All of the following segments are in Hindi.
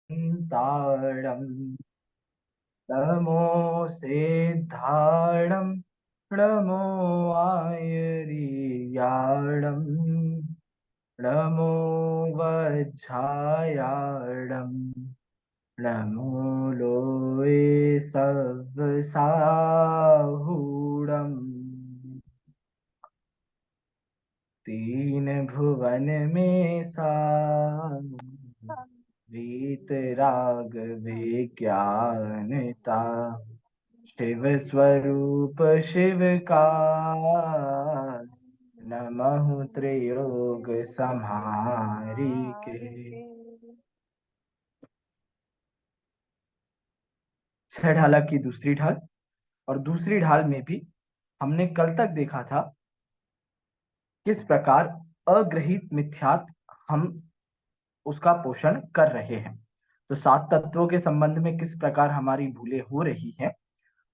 ताड़म नमो सिद्धाणम नमो आयर्याणम नमो वज्झायाणम नमो लोये सव्साहूणम। तीन भुवन में सा वीतराग विज्ञानता शिव स्वरूप शिव का नमः त्रियोग संहारी के। छह ढाला की दूसरी ढाल। और दूसरी ढाल में भी हमने कल तक देखा था किस प्रकार अग्रहित मिथ्यात हम उसका पोषण कर रहे हैं। तो सात तत्वों के संबंध में किस प्रकार हमारी भूलें हो रही हैं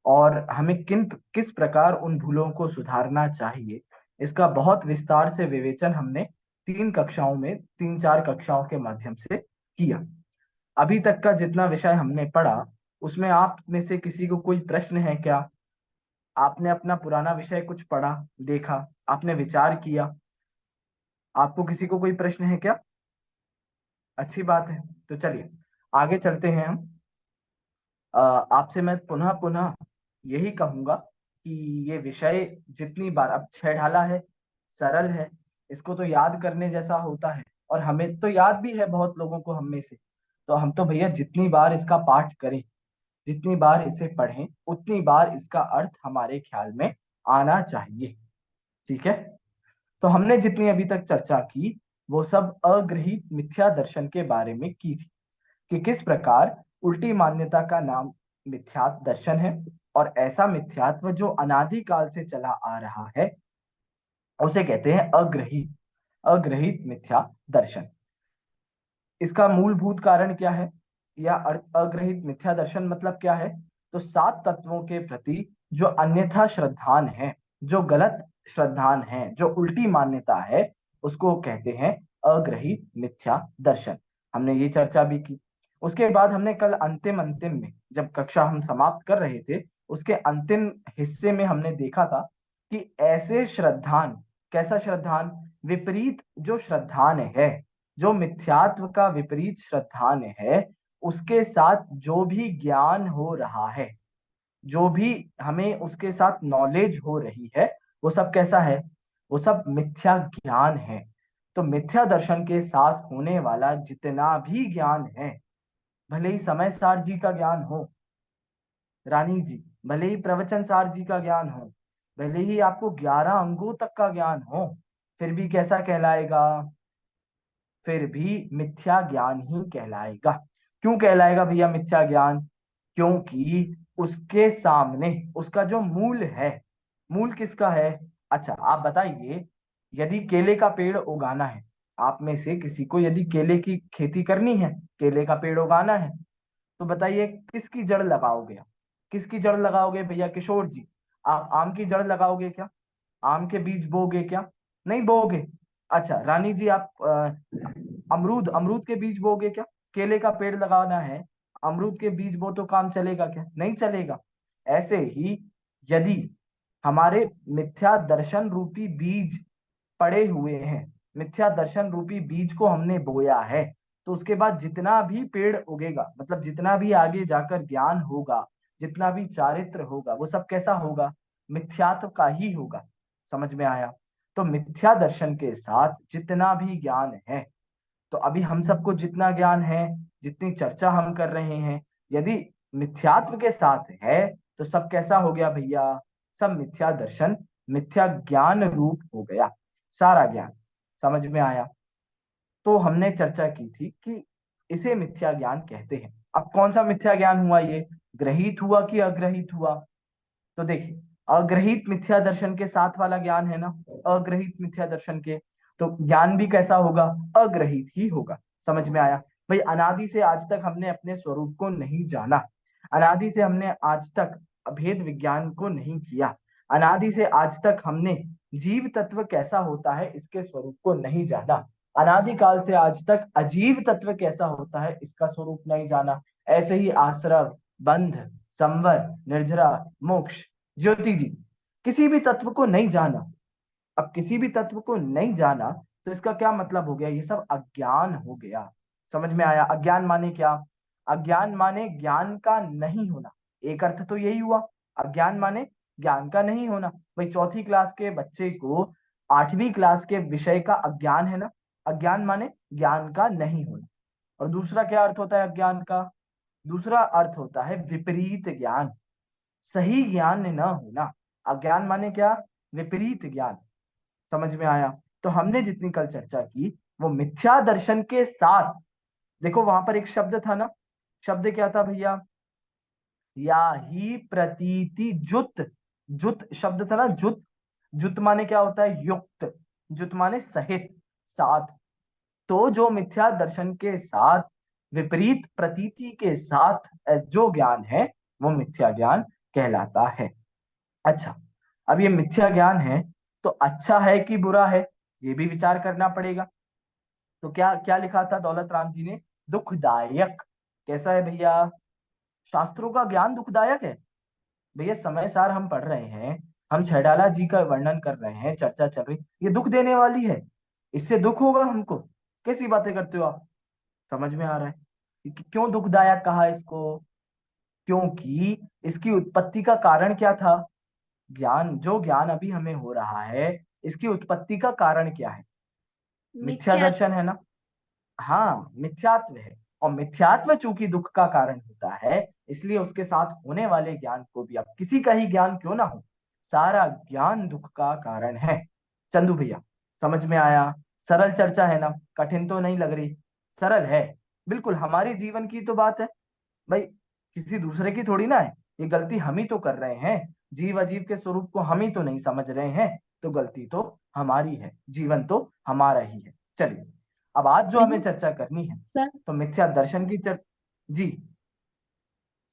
और हमें किस प्रकार उन भूलों को सुधारना चाहिए, इसका बहुत विस्तार से विवेचन हमने तीन कक्षाओं में, तीन चार कक्षाओं के माध्यम से किया। अभी तक का जितना विषय हमने पढ़ा उसमें आप में से किसी को कोई प्रश्न है क्या? आपने अपना पुराना विषय कुछ पढ़ा, देखा, आपने विचार किया, आपको किसी को कोई प्रश्न है क्या? अच्छी बात है। तो चलिए आगे चलते हैं हम। आपसे मैं पुनः पुनः यही कहूंगा कि ये विषय जितनी बार, अब छह ढाला है, सरल है, इसको तो याद करने जैसा होता है और हमें तो याद भी है बहुत लोगों को हम में से। तो हम तो भैया जितनी बार इसका पाठ करें, जितनी बार इसे पढ़ें, उतनी बार इसका अर्थ हमारे ख्याल में आना चाहिए। ठीक है। तो हमने जितनी अभी तक चर्चा की वो सब अग्रहित मिथ्या दर्शन के बारे में की थी कि किस प्रकार उल्टी मान्यता का नाम मिथ्यात्व दर्शन है और ऐसा मिथ्यात्व जो अनादि काल से चला आ रहा है उसे कहते हैं अग्रहित, अग्रहित मिथ्या दर्शन। इसका मूलभूत कारण क्या है या अग्रहित मिथ्या दर्शन मतलब क्या है? तो सात तत्वों के प्रति जो अन्यथा श्रद्धान है, जो गलत श्रद्धान है, जो उल्टी मान्यता है, उसको कहते हैं अग्रहित मिथ्या दर्शन। हमने ये चर्चा भी की। उसके बाद हमने कल अंतिम अंतिम में जब कक्षा हम समाप्त कर रहे थे उसके अंतिम हिस्से में हमने देखा था कि ऐसे श्रद्धान, कैसा श्रद्धान? विपरीत जो श्रद्धान है, जो मिथ्यात्व का विपरीत श्रद्धान है, उसके साथ जो भी ज्ञान हो रहा है, जो भी हमें उसके साथ नॉलेज हो रही है, वो सब कैसा है? वो सब मिथ्या ज्ञान है। तो मिथ्या दर्शन के साथ होने वाला जितना भी ज्ञान है, भले ही समय सार जी का ज्ञान हो, रानी जी, भले ही प्रवचन सार जी का ज्ञान हो, भले ही आपको 11 अंगों तक का ज्ञान हो, फिर भी कैसा कहलाएगा? फिर भी मिथ्या ज्ञान ही कहलाएगा। क्यों कहलाएगा भैया मिथ्या ज्ञान? क्योंकि उसके सामने उसका जो मूल है, मूल किसका है? अच्छा आप बताइए, यदि केले का पेड़ उगाना है, आप में से किसी को यदि केले की खेती करनी है, केले का पेड़ उगाना है, तो बताइए किसकी जड़ लगाओगे आप? किसकी जड़ लगाओगे भैया किशोर जी? आप आम की जड़ लगाओगे क्या? आम के बीज बोगे क्या? नहीं बोगे। अच्छा रानी जी, आप अमरूद, अमरूद के बीज बोगे क्या? केले का पेड़ लगाना है, अमरूद के बीज बो तो काम चलेगा क्या? नहीं चलेगा। ऐसे ही यदि हमारे मिथ्या दर्शन रूपी बीज पड़े हुए हैं, मिथ्या दर्शन रूपी बीज को हमने बोया है, तो उसके बाद जितना भी पेड़ उगेगा, मतलब जितना भी आगे जाकर ज्ञान होगा, जितना भी चारित्र होगा, वो सब कैसा होगा? मिथ्यात्व का ही होगा। समझ में आया? तो मिथ्या दर्शन के साथ जितना भी ज्ञान है, तो अभी हम सबको जितना ज्ञान है, जितनी चर्चा हम कर रहे हैं, यदि मिथ्यात्व के साथ है तो सब कैसा हो गया भैया? सब मिथ्या दर्शन, मिथ्या ज्ञान रूप हो गया सारा ज्ञान। समझ में आया? तो हमने चर्चा की थी कि इसे मिथ्या ज्ञान कहते हैं। अब कौन सा मिथ्या ज्ञान हुआ ये? ग्रहित हुआ कि अग्रहित हुआ? तो देखिए, अग्रहित मिथ्या दर्शन के साथ वाला ज्ञान है ना, अग्रहित मिथ्या दर्शन के, तो ज्ञान भी कैसा होगा? अग्रहित ही होगा। समझ में आया? भाई अनादि से आज तक हमने अपने स्वरूप को नहीं जाना, अनादि से हमने आज तक अभेद विज्ञान को नहीं किया, अनादि से आज तक हमने जीव तत्व कैसा होता है इसके स्वरूप को नहीं जाना। अनादिकाल से आज तक अजीव तत्व कैसा होता है इसका स्वरूप नहीं जाना। ऐसे ही आश्रव, बंध, संवर, निर्जरा, मोक्ष, ज्योति जी, किसी भी तत्व को नहीं जाना। अब किसी भी तत्व को नहीं जाना तो इसका क्या मतलब हो गया, ये सब अज्ञान हो गया। समझ में आया? अज्ञान माने क्या? अज्ञान माने ज्ञान का नहीं होना। एक अर्थ तो यही हुआ, अज्ञान माने ज्ञान का नहीं होना। भाई चौथी क्लास के बच्चे को आठवीं क्लास के विषय का अज्ञान है ना। अज्ञान माने ज्ञान का नहीं होना। और दूसरा क्या अर्थ होता है अज्ञान का? दूसरा अर्थ होता है विपरीत ज्ञान, सही ज्ञान न होना। अज्ञान माने क्या? विपरीत ज्ञान। समझ में आया? तो हमने जितनी कल चर्चा की वो मिथ्या दर्शन के साथ, देखो वहां पर एक शब्द था ना, शब्द क्या था भैया? या ही प्रतीति जुत। जुत शब्द था ना, जुत। जुत माने क्या होता है? युक्त। जुत माने सहित, साथ। तो जो मिथ्या दर्शन के साथ, विपरीत प्रतीति के साथ जो ज्ञान है वो मिथ्या ज्ञान कहलाता है। अच्छा, अब ये मिथ्या ज्ञान है तो अच्छा है कि बुरा है, ये भी विचार करना पड़ेगा। तो क्या क्या लिखा था दौलत राम जी ने? दुखदायक। कैसा है भैया? शास्त्रों का ज्ञान दुखदायक है। भैया समय सार हम पढ़ रहे हैं, हम छैडाला जी का वर्णन कर रहे हैं, चर्चा चल रही, ये दुख देने वाली है। इससे दुख होगा हमको? कैसी बातें करते हो आप? समझ में आ रहा है कि क्यों दुखदायक कहा इसको? क्योंकि इसकी उत्पत्ति का कारण क्या था? ज्ञान, जो ज्ञान अभी हमें हो रहा है, इसकी उत्पत्ति का कारण क्या है? मिथ्या मिथ्या। दर्शन है ना। हाँ, मिथ्यात्व है। और मिथ्यात्व चूंकि दुख का कारण होता है, इसलिए उसके साथ होने वाले ज्ञान को भी, अब किसी का ही ज्ञान क्यों ना हो, सारा ज्ञान दुख का कारण है। चंदू भैया, समझ में आया? सरल चर्चा है ना, कठिन तो नहीं लग रही, सरल है। बिल्कुल हमारे जीवन की तो बात है भाई, किसी दूसरे की थोड़ी ना है। ये गलती हम ही तो कर रहे हैं, जीव अजीव के स्वरूप को हम ही तो नहीं समझ रहे हैं। तो गलती तो हमारी है, जीवन तो हमारा ही है। चलिए, अब आज जो हमें भैया चर्चा करनी है, सर, तो मिथ्या दर्शन की जी।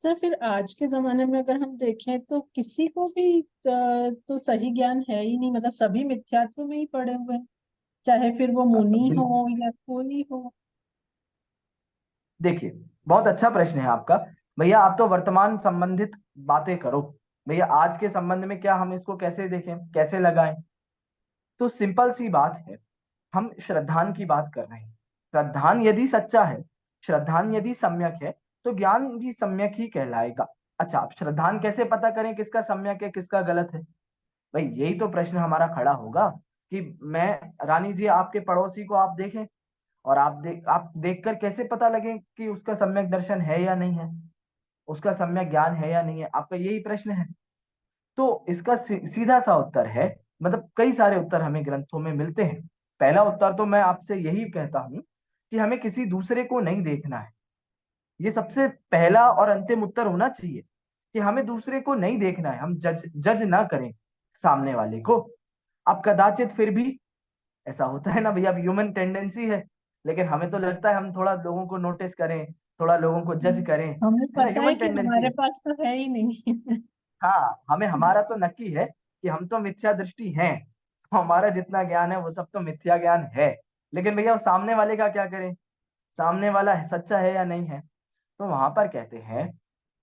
सर फिर आज के जमाने में अगर हम देखें तो किसी को भी तो सही ज्ञान है ही नहीं, मतलब सभी मिथ्यात्व में ही पड़े हुए हैं, चाहे फिर वो मुनि बिल्कुल, हो या कोई हो। देखिए, बहुत अच्छा प्रश्न है आपका। भैया आप तो वर्तमान संबंधित बातें करो, भैया आज के संबंध में क्या हम इसको कैसे देखें, कैसे लगाएं? तो सिंपल सी बात है, हम श्रद्धान की बात कर रहे हैं। श्रद्धान यदि सच्चा है, श्रद्धान यदि सम्यक है, तो ज्ञान भी सम्यक ही कहलाएगा। अच्छा, अब श्रद्धान कैसे पता करें किसका सम्यक है किसका गलत है? भाई यही तो प्रश्न हमारा खड़ा होगा कि मैं, रानी जी आपके पड़ोसी को आप देखें, और आप देखकर कैसे पता लगे कि उसका सम्यक दर्शन है या नहीं है, उसका सम्यक ज्ञान है या नहीं है? आपका यही प्रश्न है। तो इसका सीधा सा उत्तर है, मतलब कई सारे उत्तर हमें ग्रंथों में मिलते हैं। पहला उत्तर तो मैं आपसे यही कहता हूं कि हमें किसी दूसरे को नहीं देखना है। ये सबसे पहला और अंतिम उत्तर होना चाहिए कि हमें दूसरे को नहीं देखना है, हम जज जज ना करें सामने वाले को। अब कदाचित फिर भी ऐसा होता है ना भैया, अब ह्यूमन टेंडेंसी है, लेकिन हमें तो लगता है हम थोड़ा लोगों को नोटिस करें, थोड़ा लोगों को जज करें, हमें है ना, पता है ह्यूमन कि टेंडेंसी हमारे है। पास तो है ही नहीं। हाँ, हमें, हमारा तो नक्की है कि हम तो मिथ्या दृष्टि हैं, तो हमारा जितना ज्ञान है वो सब तो मिथ्या ज्ञान है। लेकिन भैया सामने वाले का क्या करें? सामने वाला है सच्चा है या नहीं है? तो वहां पर कहते हैं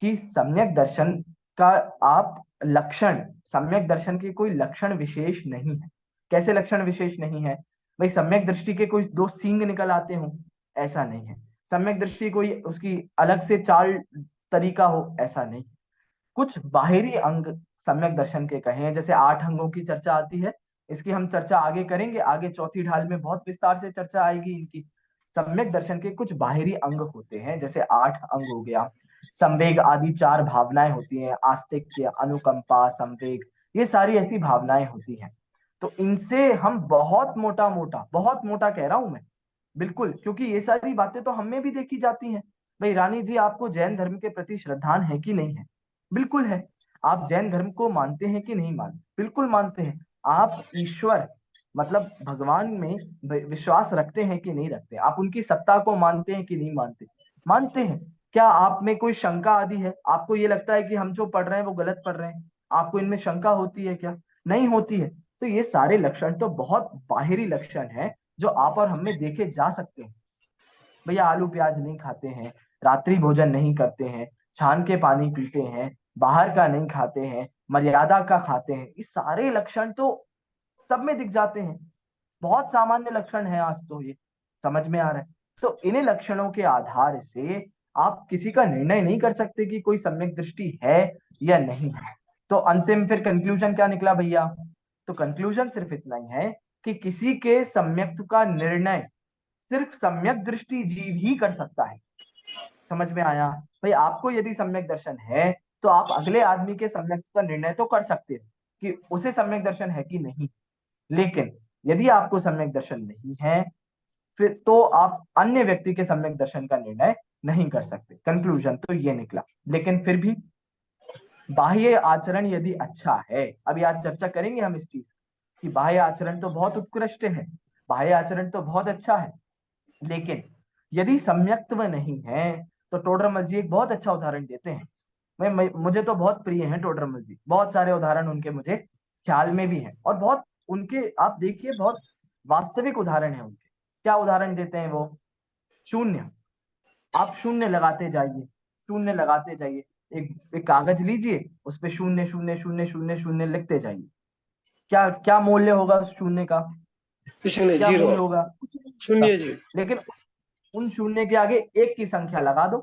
कि सम्यक दर्शन का आप लक्षण, सम्यक दर्शन के कोई लक्षण विशेष नहीं है। कैसे लक्षण विशेष नहीं है? भाई सम्यक दृष्टि के कोई दो सींग निकल आते हो, ऐसा नहीं है। सम्यक दृष्टि कोई उसकी अलग से चाल तरीका हो, ऐसा नहीं। कुछ बाहरी अंग सम्यक दर्शन के कहे हैं, जैसे 8 अंगों की चर्चा आती है, इसकी हम चर्चा आगे करेंगे, आगे चौथी ढाल में बहुत विस्तार से चर्चा आएगी इनकी। सम्यक दर्शन के कुछ बाहरी अंग होते हैं, जैसे 8 अंग हो गया, संवेग आदि 4 भावनाएं होती हैं, आस्तिक्य, अनुकंपा, संवेग, ये सारी ऐसी भावनाएं होती हैं। तो इनसे हम बहुत मोटा मोटा, बहुत मोटा कह रहा हूं मैं, बिल्कुल, क्योंकि ये सारी बातें तो हमें भी देखी जाती हैं। भाई रानी जी, आपको जैन धर्म के प्रति श्रद्धान है कि नहीं है? बिल्कुल है। आप जैन धर्म को मानते हैं कि नहीं मानते? बिल्कुल मानते हैं। आप ईश्वर, मतलब भगवान में विश्वास रखते हैं कि नहीं रखते? आप उनकी सत्ता को मानते हैं कि नहीं मानते? मानते हैं। क्या आप में कोई शंका आदि है? आपको ये लगता है कि हम जो पढ़ रहे हैं वो गलत पढ़ रहे हैं? आपको इनमें शंका होती है क्या? नहीं होती है। तो ये सारे लक्षण तो बहुत बाहरी लक्षण है, जो आप और हम में देखे जा सकते हैं। भैया आलू प्याज नहीं खाते हैं, रात्रि भोजन नहीं करते हैं, छान के पानी पीते हैं, बाहर का नहीं खाते हैं, मर्यादा का खाते हैं, ये सारे लक्षण तो सब में दिख जाते हैं। बहुत सामान्य लक्षण है आज तो, ये समझ में आ रहा है। तो इन्हीं लक्षणों के आधार से आप किसी का निर्णय नहीं कर सकते कि कोई सम्यक दृष्टि है या नहीं है। तो अंतिम फिर कंक्लूजन क्या निकला भैया? तो कंक्लूजन सिर्फ इतना ही है कि किसी के सम्यक्त्व का निर्णय सिर्फ सम्यक दृष्टि जीव ही कर सकता है। समझ में आया? भाई आपको यदि सम्यक दर्शन है तो आप अगले आदमी के सम्यक्त्व का निर्णय तो कर सकते हो कि उसे सम्यक दर्शन है कि नहीं। लेकिन यदि आपको सम्यक दर्शन नहीं है, फिर तो आप अन्य व्यक्ति के सम्यक दर्शन का निर्णय नहीं कर सकते। कंक्लूजन तो ये निकला। लेकिन फिर भी बाह्य आचरण यदि अच्छा है, अभी आज चर्चा करेंगे हम इस चीज कि बाह्य आचरण तो बहुत उत्कृष्ट है, बाह्य आचरण तो बहुत अच्छा है, लेकिन यदि सम्यक्त्व नहीं है तो टोडरमल जी एक बहुत अच्छा उदाहरण देते हैं। मुझे तो बहुत प्रिय हैं टोडरमल जी, बहुत सारे उदाहरण उनके मुझे ख्याल में भी हैं, और बहुत उनके आप देखिए बहुत वास्तविक उदाहरण है उनके। क्या उदाहरण देते हैं वो? शून्य। आप शून्य लगाते जाइए, शून्य लगाते जाइए। एक कागज लीजिए, उस पे शून्य शून्य शून्य शून्य शून्य लिखते जाइए। क्या क्या मूल्य होगा उस शून्य का? कुछ नहीं, क्या जीरो, मूल्य होगा? कुछ नहीं होगा। शून्य जी। लेकिन उन शून्य के आगे एक की संख्या लगा दो,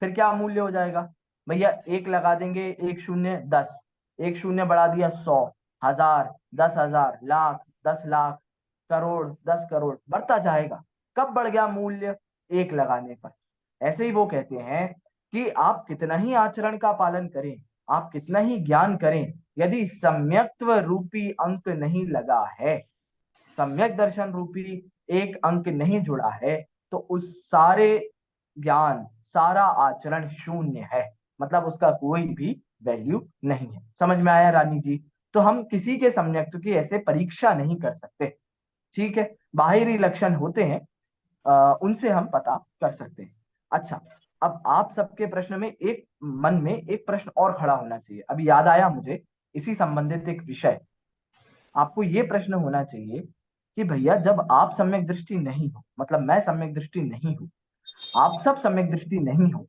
फिर क्या मूल्य हो जाएगा? भैया एक लगा देंगे, एक शून्य 10, एक शून्य बढ़ा दिया 100, 1000, 10,000, लाख, 10 लाख, करोड़, 10 करोड़, बढ़ता जाएगा। कब बढ़ गया मूल्य? एक लगाने पर। ऐसे ही वो कहते हैं कि आप कितना ही आचरण का पालन करें, आप कितना ही ज्ञान करें, यदि सम्यक्त्व रूपी अंक नहीं लगा है, सम्यक दर्शन रूपी एक अंक नहीं जुड़ा है, तो उस सारे ज्ञान, सारा आचरण शून्य है। मतलब उसका कोई भी वैल्यू नहीं है। समझ में आया रानी जी? तो हम किसी के सम्यक्त्व की ऐसे परीक्षा नहीं कर सकते। ठीक है, बाहरी लक्षण होते हैं, उनसे हम पता कर सकते हैं। अच्छा, अब आप सबके प्रश्न में एक मन में एक प्रश्न और खड़ा होना चाहिए, अभी याद आया मुझे, इसी संबंधित एक विषय। आपको ये प्रश्न होना चाहिए कि भैया जब आप सम्यक दृष्टि नहीं हो, मतलब मैं सम्यक दृष्टि नहीं हूं, आप सब सम्यक दृष्टि नहीं हो,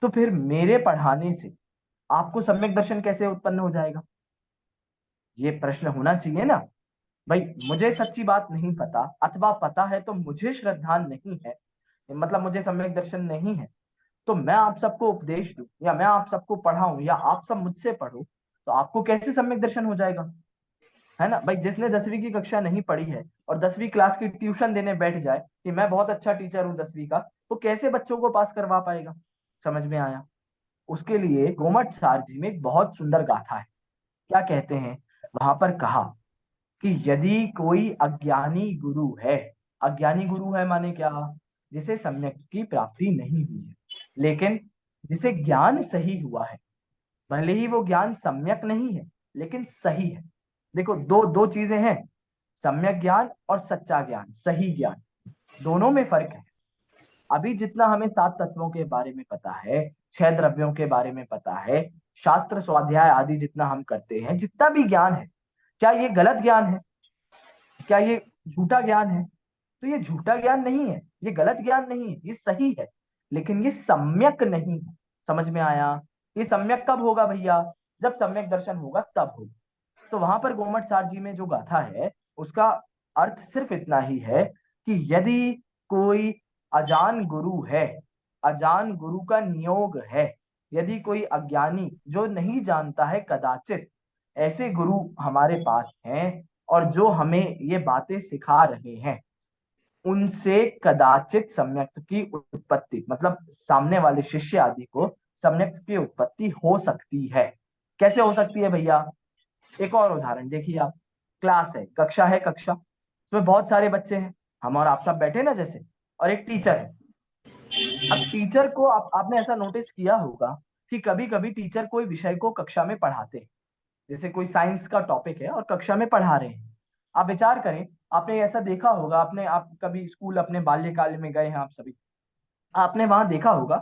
तो फिर मेरे पढ़ाने से आपको सम्यक दर्शन कैसे उत्पन्न हो जाएगा? ये प्रश्न होना चाहिए ना। भाई मुझे सच्ची बात नहीं पता, अथवा पता है तो मुझे श्रद्धा नहीं है, मतलब मुझे सम्यक दर्शन नहीं है, तो मैं आप सबको उपदेश दूं या मैं आप सबको पढ़ाऊं या आप सब मुझसे पढ़ो, तो आपको कैसे सम्यक दर्शन हो जाएगा? है ना भाई? जिसने 10वीं की कक्षा नहीं पढ़ी है और 10वीं क्लास की ट्यूशन देने बैठ जाए कि मैं बहुत अच्छा टीचर हूँ 10वीं का, तो कैसे बच्चों को पास करवा पाएगा? समझ में आया? उसके लिए गोमट सार जी में एक बहुत सुंदर गाथा है। क्या कहते हैं? वहां पर कहा कि यदि कोई अज्ञानी गुरु है, अज्ञानी गुरु है माने क्या? जिसे सम्यक की प्राप्ति नहीं हुई है, लेकिन जिसे ज्ञान सही हुआ है, भले ही वो ज्ञान सम्यक नहीं है लेकिन सही है। देखो दो दो चीजें हैं, सम्यक ज्ञान और सच्चा ज्ञान, सही ज्ञान, दोनों में फर्क है। अभी जितना हमें 7 तत्वों के बारे में पता है, 6 द्रव्यों के बारे में पता है, शास्त्र स्वाध्याय आदि जितना हम करते हैं, जितना भी ज्ञान है, क्या ये गलत ज्ञान है? क्या ये झूठा ज्ञान है? तो ये झूठा ज्ञान नहीं है, ये गलत ज्ञान नहीं है, ये सही है, लेकिन ये सम्यक नहीं है। समझ में आया? ये सम्यक कब होगा भैया? जब सम्यक दर्शन होगा तब होगा। तो वहां पर गोमट सार जी में जो गाथा है, उसका अर्थ सिर्फ इतना ही है कि यदि कोई अजान गुरु है, अजान गुरु का नियोग है, यदि कोई अज्ञानी जो नहीं जानता है कदाचित, ऐसे गुरु हमारे पास हैं और जो हमें ये बातें सिखा रहे हैं, उनसे कदाचित सम्यक्त की उत्पत्ति, मतलब सामने वाले शिष्य आदि को सम्यक्त की उत्पत्ति हो सकती है। कैसे हो सकती है भैया? एक और उदाहरण देखिए आप। क्लास है, कक्षा है, कक्षा उसमें बहुत सारे बच्चे हैं, हम और आप सब बैठे ना जैसे, और एक टीचर है। अब टीचर को आपने ऐसा नोटिस किया होगा कि कभी कभी टीचर कोई विषय को कक्षा में पढ़ाते हैं, जैसे कोई साइंस का टॉपिक है और कक्षा में पढ़ा रहे हैं। आप विचार करें, आपने ऐसा देखा होगा, आप कभी स्कूल अपने बाल्यकाल में गए हैं आप सभी, आपने वहां देखा होगा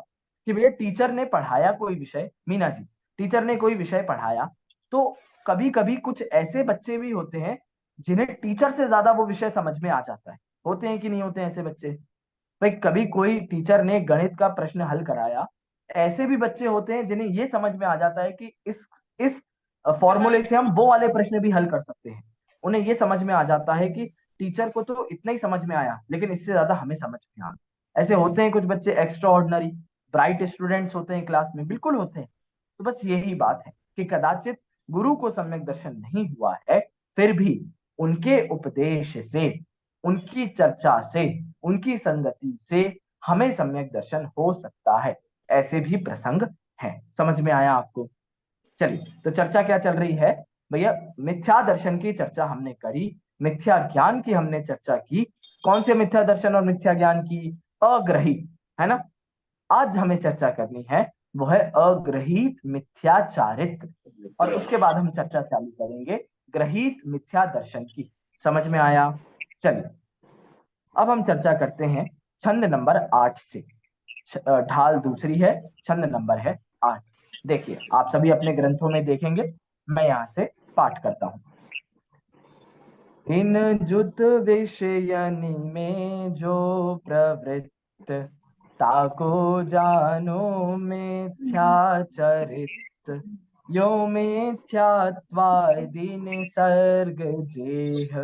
कि भैया टीचर ने पढ़ाया कोई विषय, मीना जी, टीचर ने कोई विषय पढ़ाया, तो कभी कभी कुछ ऐसे बच्चे भी होते हैं जिन्हें टीचर से ज्यादा वो विषय समझ में आ जाता है। होते हैं कि नहीं होते हैं ऐसे बच्चे? भाई कभी कोई टीचर ने गणित का प्रश्न हल कराया, ऐसे भी बच्चे होते हैं जिन्हें ये समझ में आ जाता है कि इस फॉर्मूले से हम वो वाले प्रश्न भी हल कर सकते हैं। उन्हें ये समझ में आ जाता है कि टीचर को तो इतना ही समझ में आया, लेकिन इससे ज्यादा हमें समझ में आया। ऐसे होते हैं कुछ बच्चे, एक्स्ट्रा ऑर्डिनरी ब्राइट स्टूडेंट्स होते हैं क्लास में, बिल्कुल होते हैं। तो बस यही बात है कि कदाचित गुरु को सम्यक दर्शन नहीं हुआ है, फिर भी उनके उपदेश से, उनकी चर्चा से, उनकी संगति से हमें सम्यक दर्शन हो सकता है। ऐसे भी प्रसंग हैं। समझ में आया आपको? चलिए, तो चर्चा क्या चल रही है भैया? मिथ्या दर्शन की चर्चा हमने करी, मिथ्या ज्ञान की हमने चर्चा की। कौन से मिथ्या दर्शन और मिथ्या ज्ञान की? अग्रहित, है ना? आज हमें चर्चा करनी है वो है अग्रहित मिथ्याचारित्र, और उसके बाद हम चर्चा चालू करेंगे ग्रहित मिथ्या दर्शन की। समझ में आया? चलिए, अब हम चर्चा करते हैं छंद नंबर 8 से। ढाल दूसरी है, छंद नंबर है 8। देखिए, आप सभी अपने ग्रंथों में देखेंगे, मैं यहां से पाठ करता हूं। इन जुत विषयनि में जो प्रवृत्त, ताको जानो मिथ्याचरित। यो मिथ्यात्वादि निसर्ग जेह,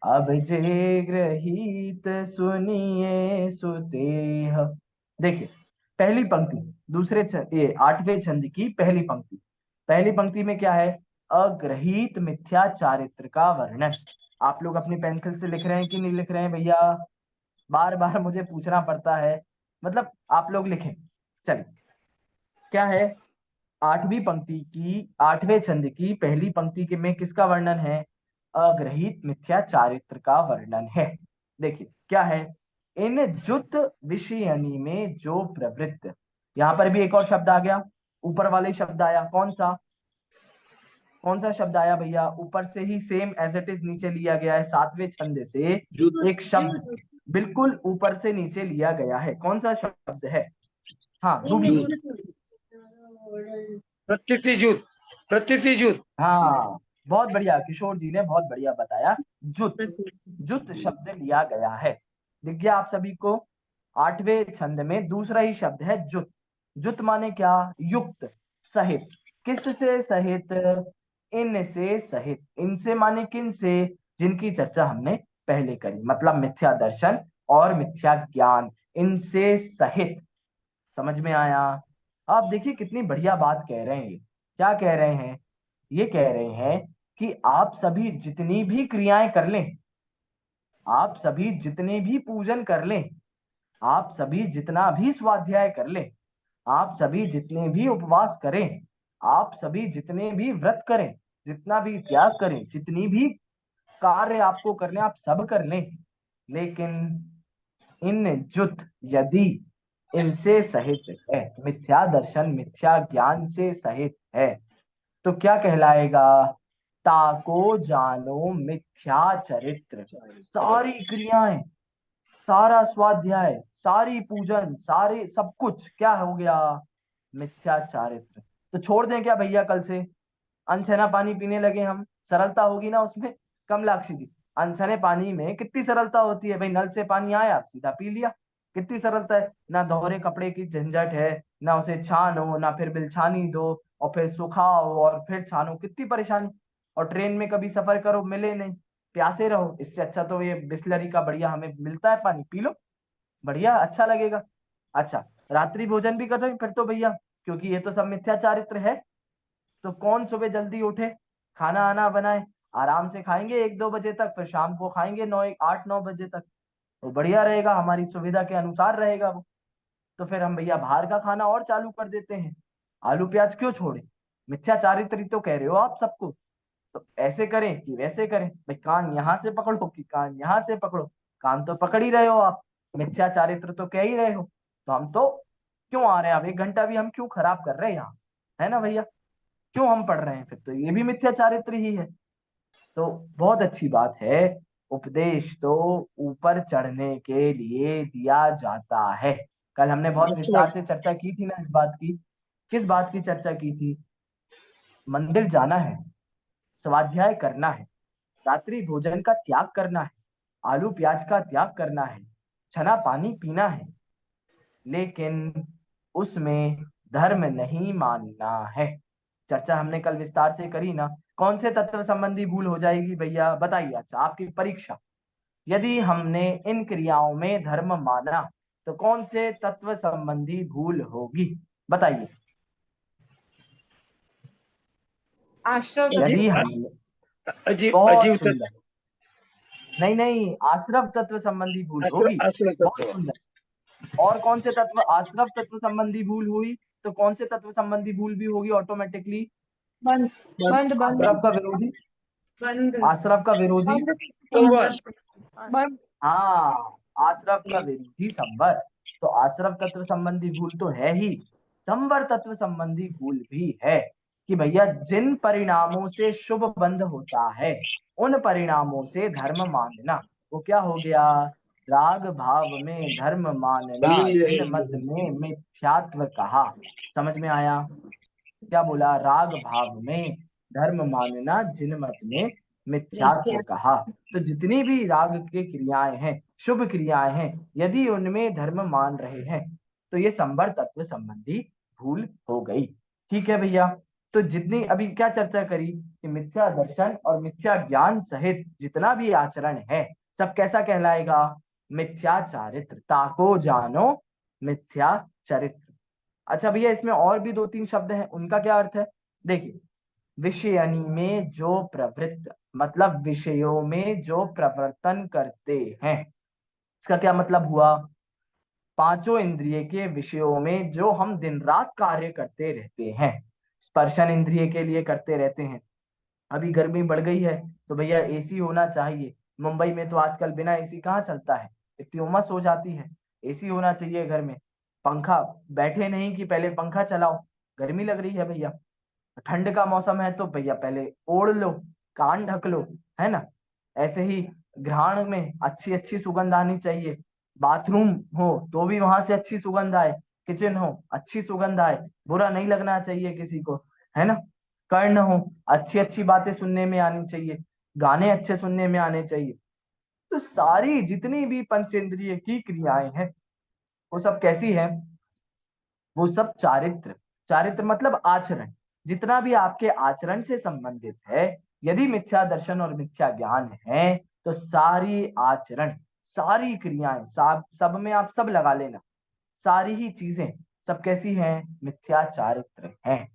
अब जे ग्रहीत सुनिए सुतेह। देखिए, पहली पंक्ति, ये 8वें छंद की पहली पंक्ति। पहली पंक्ति में क्या है? अग्रहीत मिथ्या चारित्र का वर्णन। आप लोग अपनी पेंसिल से लिख रहे हैं कि नहीं लिख रहे हैं भैया? बार बार मुझे पूछना पड़ता है, मतलब आप लोग लिखें। चलिए, क्या है? 8वीं पंक्ति की, 8वें छंद की पहली पंक्ति के में किसका वर्णन है? अग्रहीत मिथ्या चारित्र का वर्णन है। देखिए क्या है? इन जुत विषयनी में जो प्रवृत्त, यहां पर भी एक और शब्द आ गया, ऊपर वाले शब्द आया। कौन सा? कौन सा शब्द आया भैया? ऊपर से ही सेम एज इट इज नीचे लिया गया है, 7वें छंद से एक शब्द बिल्कुल ऊपर से नीचे लिया गया है। कौन सा शब्द है? हाँ रूबी जी। प्रत्यतिजूत, प्रत्यतिजूत। हाँ, बहुत बढ़िया, किशोर जी ने बहुत बढ़िया बताया। जुत, जुत शब्द लिया गया है। दिख गया आप सभी को? 8वें छंद में दूसरा ही शब्द है जुत। जुत माने क्या? युक्त, सहित। किससे सहित? इनसे सहित। इनसे माने किन से? जिनकी चर्चा हमने पहले करी, मतलब मिथ्या दर्शन और मिथ्या ज्ञान, इनसे सहित। समझ में आया? आप देखिए कितनी बढ़िया बात कह रहे हैं ये। क्या कह रहे हैं? ये कह रहे हैं कि आप सभी जितनी भी क्रियाएं कर लें, आप सभी जितने भी पूजन कर लें, आप सभी जितना भी स्वाध्याय कर लें, आप सभी जितने भी उपवास करें, आप सभी जितने भी व्रत करें, जितना भी त्याग करें, जितनी भी कार्य आपको करने, आप सब कर लें, लेकिन इन जुत यदि इनसे सहित है, मिथ्या दर्शन मिथ्या ज्ञान से सहित है, तो क्या कहलाएगा? ताको जानो मिथ्या चरित्र। सारी क्रियाएं, सारा स्वाध्याय, सारी पूजन, सारे सब कुछ क्या हो गया? मिथ्या चारित्र। तो छोड़ दें क्या भैया कल से? अनछना पानी पीने लगे हम, सरलता होगी ना उसमें? कमलाक्षी जी, अनछने पानी में कितनी सरलता होती है भाई? नल से पानी आया, सीधा पी लिया। कितनी सरलता है, ना दोहरे कपड़े की झंझट है, ना उसे छानो, ना फिर बिलछानी दो, और फिर सुखाओ और फिर छानो, कितनी परेशानी। और ट्रेन में कभी सफर करो, मिले नहीं, प्यासे रहो, इससे अच्छा तो ये बिस्लरी का बढ़िया हमें मिलता है पानी, पी लो, बढ़िया, अच्छा लगेगा। अच्छा, रात्रि भोजन भी कर रहे हैं फिर तो भैया, क्योंकि ये तो सब मिथ्या चारित्र है। तो कौन सुबह जल्दी उठे, खाना आना बनाए, आराम से खाएंगे 1-2 बजे तक, फिर शाम को खाएंगे 8-9 बजे तक, तो बढ़िया रहेगा, हमारी सुविधा के अनुसार रहेगा वो। तो फिर हम भैया बाहर का खाना और चालू कर देते हैं। आलू प्याज क्यों छोड़े? मिथ्या चारित्र ही तो कह रहे हो आप सबको। तो ऐसे करें कि वैसे करें भाई? कान यहाँ से पकड़ो कि कान यहाँ से पकड़ो? कान तो पकड़ ही रहे हो आप, मिथ्या चारित्र तो कह ही रहे हो। तो हम तो क्यों आ रहे हैं? अब 1 घंटा भी हम क्यों खराब कर रहे हैं यहाँ? है ना भैया? क्यों हम पढ़ रहे हैं? फिर तो ये भी मिथ्या चारित्र ही है। तो बहुत अच्छी बात है, उपदेश तो ऊपर चढ़ने के लिए दिया जाता है। कल हमने बहुत विस्तार से चर्चा की थी ना इस बात की। किस बात की चर्चा की थी? मंदिर जाना है, स्वाध्याय करना है, रात्रि भोजन का त्याग करना है, आलू प्याज का त्याग करना है, छना पानी पीना है, लेकिन उसमें धर्म नहीं मानना है। चर्चा हमने कल विस्तार से करी ना। कौन से तत्व संबंधी भूल हो जाएगी भैया बताइए। अच्छा, आपकी परीक्षा, यदि हमने इन क्रियाओं में धर्म माना तो कौन से तत्व संबंधी भूल होगी बताइए। आश्रव यदि अजीब हमने, अजीब बहुत अजीब सुंदर, नहीं नहीं, आश्रव तत्व संबंधी भूल होगी। आश्रय बहुत तत्व। सुंदर। और कौन से तत्व, आश्रव तत्व संबंधी भूल हुई तो कौन से तत्व संबंधी भूल भी होगी ऑटोमेटिकली। बंद बंद बंद आश्रव का विरोधी, बंद आश्रव का विरोधी, संवाद। बंद। हाँ, आश्रव का विरोधी संवर। तो आश्रव तत्व संबंधी भूल तो है ही, संवर तत्व संबंधी भूल भी है कि भैया जिन परिणामों से शुभ बंध होता है उन परिणामों से धर्म मानना, वो क्या हो गया, राग भाव में धर्म मानना, जिन मत में मिथ्यात्व कहा। समझ में आया? क्या बोला, राग भाव में धर्म मानना, जिन मत में मिथ्यात्व कहा। तो जितनी भी राग की क्रियाएं हैं, शुभ क्रियाएं हैं, यदि उनमें धर्म मान रहे हैं तो ये संवर तत्व संबंधी भूल हो गई। ठीक है भैया। तो जितनी अभी क्या चर्चा करी कि मिथ्या दर्शन और मिथ्या ज्ञान सहित जितना भी आचरण है सब कैसा कहलाएगा, मिथ्या चारित्र। ताको जानो मिथ्या चरित्र। अच्छा भैया, इसमें और भी दो तीन शब्द हैं, उनका क्या अर्थ है। देखिए, विषयनी में जो प्रवृत्त, मतलब विषयों में जो प्रवर्तन करते हैं, इसका क्या मतलब हुआ, पांचों इंद्रिय के विषयों में जो हम दिन रात कार्य करते रहते हैं। स्पर्शन इंद्रिय के लिए करते रहते हैं। अभी गर्मी बढ़ गई है तो भैया एसी होना चाहिए। मुंबई में तो आजकल बिना एसी कहाँ चलता है, इतनी उमस हो जाती है। एसी होना चाहिए घर में। पंखा, बैठे नहीं कि पहले पंखा चलाओ, गर्मी लग रही है भैया। ठंड का मौसम है तो भैया पहले ओढ़ लो, कान ढक लो, है ना। ऐसे ही घ्राण में अच्छी अच्छी सुगंध आनी चाहिए। बाथरूम हो तो भी वहां से अच्छी सुगंध आए, किचन हो अच्छी सुगंध आए, बुरा नहीं लगना चाहिए किसी को, है ना। कर्ण हो, अच्छी अच्छी बातें सुनने में आनी चाहिए, गाने अच्छे सुनने में आने चाहिए। तो सारी जितनी भी पंचेंद्रिय की क्रियाएं हैं वो सब कैसी है, वो सब चारित्र। चारित्र मतलब आचरण। जितना भी आपके आचरण से संबंधित है, यदि मिथ्या दर्शन और मिथ्या ज्ञान है तो सारी आचरण, सारी क्रियाएं, सब में आप सब लगा लेना, सारी ही चीजें सब कैसी हैं, मिथ्या चारित्र हैं।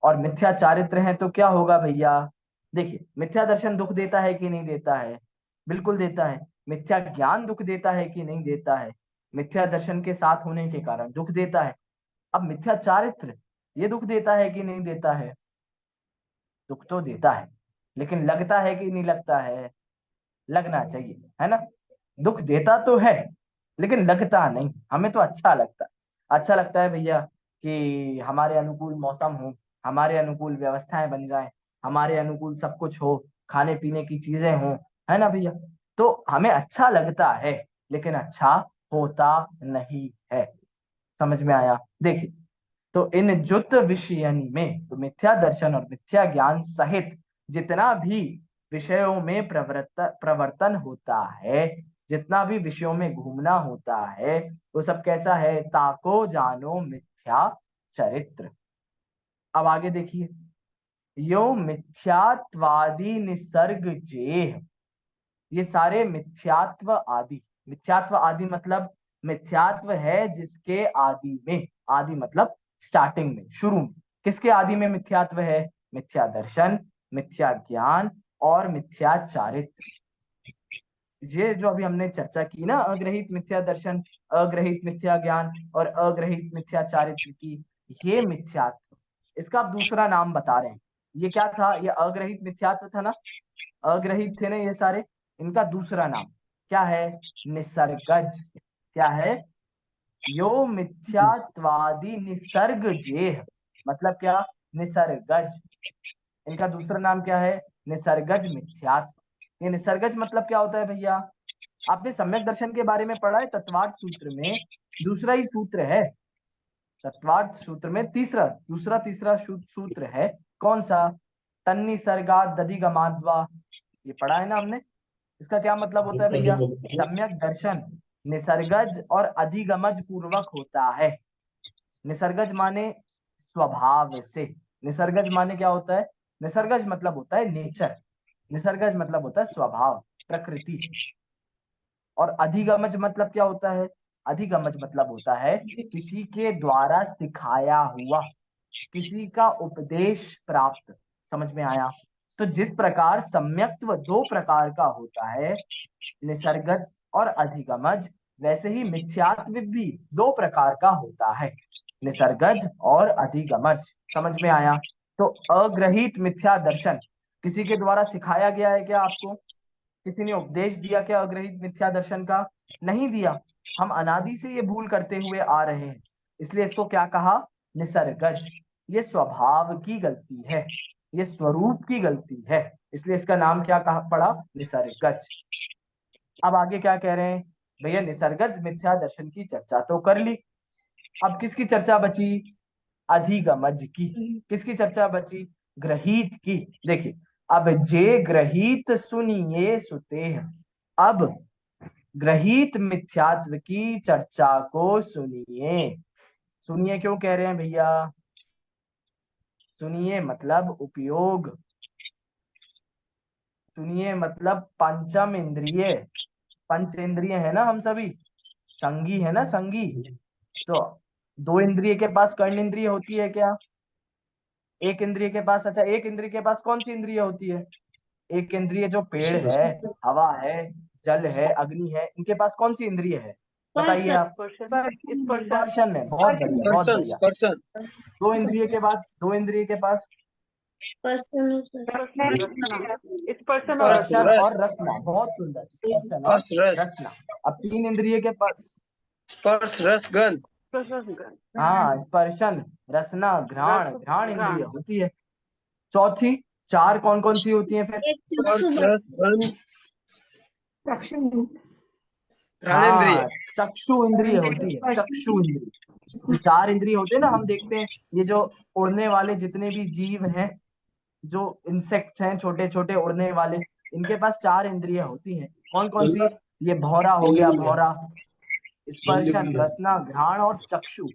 और मिथ्या चारित्र हैं तो क्या होगा भैया, देखिए, मिथ्या दर्शन दुख देता है कि नहीं देता है, बिल्कुल देता है। मिथ्या ज्ञान दुख देता है कि नहीं देता है, मिथ्या दर्शन के साथ होने के कारण दुख देता है। अब मिथ्या चारित्र ये दुख देता है कि नहीं देता है, दुख तो देता है, लेकिन लगता है कि नहीं लगता है, लगना चाहिए, है ना। दुख देता तो है लेकिन लगता नहीं, हमें तो अच्छा लगता है। अच्छा लगता है भैया कि हमारे अनुकूल मौसम हो, हमारे अनुकूल व्यवस्थाएं बन जाएं, हमारे अनुकूल सब कुछ हो, खाने पीने की चीजें हो, है ना भैया। तो हमें अच्छा लगता है लेकिन अच्छा होता नहीं है। समझ में आया? देखिए, तो इन जुत विषयनी में तो मिथ्या दर्शन और मिथ्या ज्ञान सहित जितना भी विषयों में प्रवर्तन होता है, जितना भी विषयों में घूमना होता है, वो सब कैसा है, ताको जानो मिथ्या चरित्र। अब आगे देखिए, यो मिथ्यात्वादी निसर्ग जेह, ये सारे मिथ्यात्व आदि। मिथ्यात्व आदि मतलब मिथ्यात्व है जिसके आदि में, आदि मतलब स्टार्टिंग में, शुरू में, किसके आदि में मिथ्यात्व है, मिथ्या दर्शन, मिथ्या ज्ञान और मिथ्या चारित्र। ये जो अभी हमने चर्चा की ना, अग्रहित मिथ्या दर्शन, अग्रहित मिथ्या ज्ञान और अग्रहित मिथ्या चारित्र की, ये मिथ्यात्व, इसका आप दूसरा नाम बता रहे हैं। ये क्या था, ये अग्रहित मिथ्यात्व था ना, अग्रहित थे ना ये सारे, इनका दूसरा नाम क्या है, निसर्गज। क्या है, यो मिथ्यात्वादी निसर्ग जेह, मतलब क्या, निसर्गज। इनका दूसरा नाम क्या है, निसर्गज मिथ्यात्व। ये निसर्गज मतलब क्या होता है भैया, आपने सम्यक दर्शन के बारे में पढ़ा है, तत्वार्थ सूत्र में दूसरा ही सूत्र है। तत्वार्थ सूत्र में तीसरा सूत्र है, कौन सा, तन्निसर्गा दधिगमाद्वा, ये पढ़ा है ना हमने। इसका क्या मतलब होता है भैया? सम्यक दर्शन निसर्गज और अधिगमज पूर्वक होता है। निसर्गज माने स्वभाव से। निसर्गज माने क्या होता है? निसर्गज मतलब होता है नेचर। निसर्गज मतलब होता है स्वभाव, प्रकृति। और अधिगमज मतलब क्या होता है? अधिगमज मतलब होता है किसी के द्वारा सिखाया हुआ, किसी का उपदेश प्राप्त। समझ में आया? तो जिस प्रकार सम्यक्त्व दो प्रकार का होता है, निसर्गज और अधिगमज, वैसे ही मिथ्यात्व भी दो प्रकार का होता है, निसर्गज और अधिगमज। समझ में आया? तो अग्रहित मिथ्या दर्शन किसी के द्वारा सिखाया गया है क्या आपको? किसी ने उपदेश दिया क्या अग्रहित मिथ्या दर्शन का? नहीं दिया। हम अनादि से ये भूल करते हुए आ रहे हैं, इसलिए इसको क्या कहा? निसर्गज। ये स्वभाव की गलती है, ये स्वरूप की गलती है, इसलिए इसका नाम क्या कहा पड़ा? निसर्गज। अब आगे क्या कह रहे हैं भैया? निसर्गज मिथ्या दर्शन की चर्चा तो कर ली, अब किसकी चर्चा बची? अधिगमज की। किसकी चर्चा बची? ग्रहीत की। देखिए, अब जे ग्रहीत सुनिए सुते हैं। अब ग्रहीत मिथ्यात्व की चर्चा को सुनिए। सुनिए क्यों कह रहे हैं भैया? सुनिए मतलब उपयोग, सुनिए मतलब पंचम इंद्रिय। पंच इंद्रिय है ना हम सभी, संगी है ना, संगी। तो दो इंद्रिय के पास कर्ण इंद्रिय होती है क्या? एक इंद्रिय के पास, अच्छा एक इंद्रिय के पास कौन सी इंद्रिय होती है? एक इंद्रिय जो पेड़ है, हवा है, जल है, अग्नि है, इनके पास कौन सी इंद्रिय है? बताइए आप। स्पर्शन है। बहुत बढ़िया, बहुत पर्सन बढ़िया। पर्सन दो इंद्रिय के बाद, दो इंद्रिय के पास स्पर्शन और स्पर्श स्पर्शन रस और रसना। बहुत सुंदर, स्पर्शन और स्पर्श रस रसना। अब तीन इंद्रिय के पास, स्पर्श रस गंध रसगन हाँ, स्पर्शन, रसना, घ्राण। रस घ्राण इंद्रिय घ्राण होती है। चौथी, चार कौन कौन सी होती है फिर? स्पर्श रस गंध घ्राणेन्द्रिय हाँ, चक्षु इंद्रिय होती है, चक्षु इंद्रिय। ये चार इंद्रिय होते हैं ना, हम देखते हैं ये जो उड़ने वाले जितने भी जीव हैं, जो इंसेक्ट्स हैं छोटे छोटे उड़ने वाले, इनके पास चार इंद्रिय होती हैं। कौन कौन सी? ये भौरा हो गया, भौरा, स्पर्शन, रसना, घ्राण और चक्षु।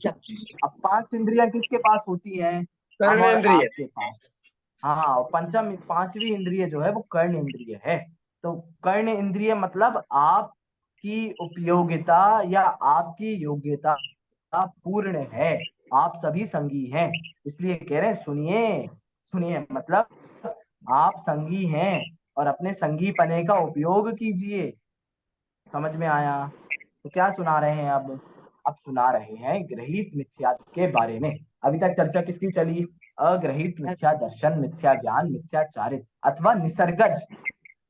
अब पांच इंद्रियां किसके पास होती हैं? हम और कर्णेन्द्रिय आपके पास। हाँ, और पंचम पांचवी इंद्रिय जो है वो कर्ण इंद्रिय है। तो कर्ण इंद्रिय मतलब आपकी उपयोगिता या आपकी योग्यता पूर्ण है, आप सभी संगी हैं। इसलिए कह रहे हैं सुनिए। सुनिए मतलब आप संगी हैं और अपने संगी पने का उपयोग कीजिए। समझ में आया? तो क्या सुना रहे हैं अब सुना रहे हैं ग्रहित मिथ्या के बारे में। अभी तक चर्चा किसकी चली? अग्रहित मिथ्या दर्शन, मिथ्या ज्ञान, मिथ्या चारित्र अथवा निसर्गज।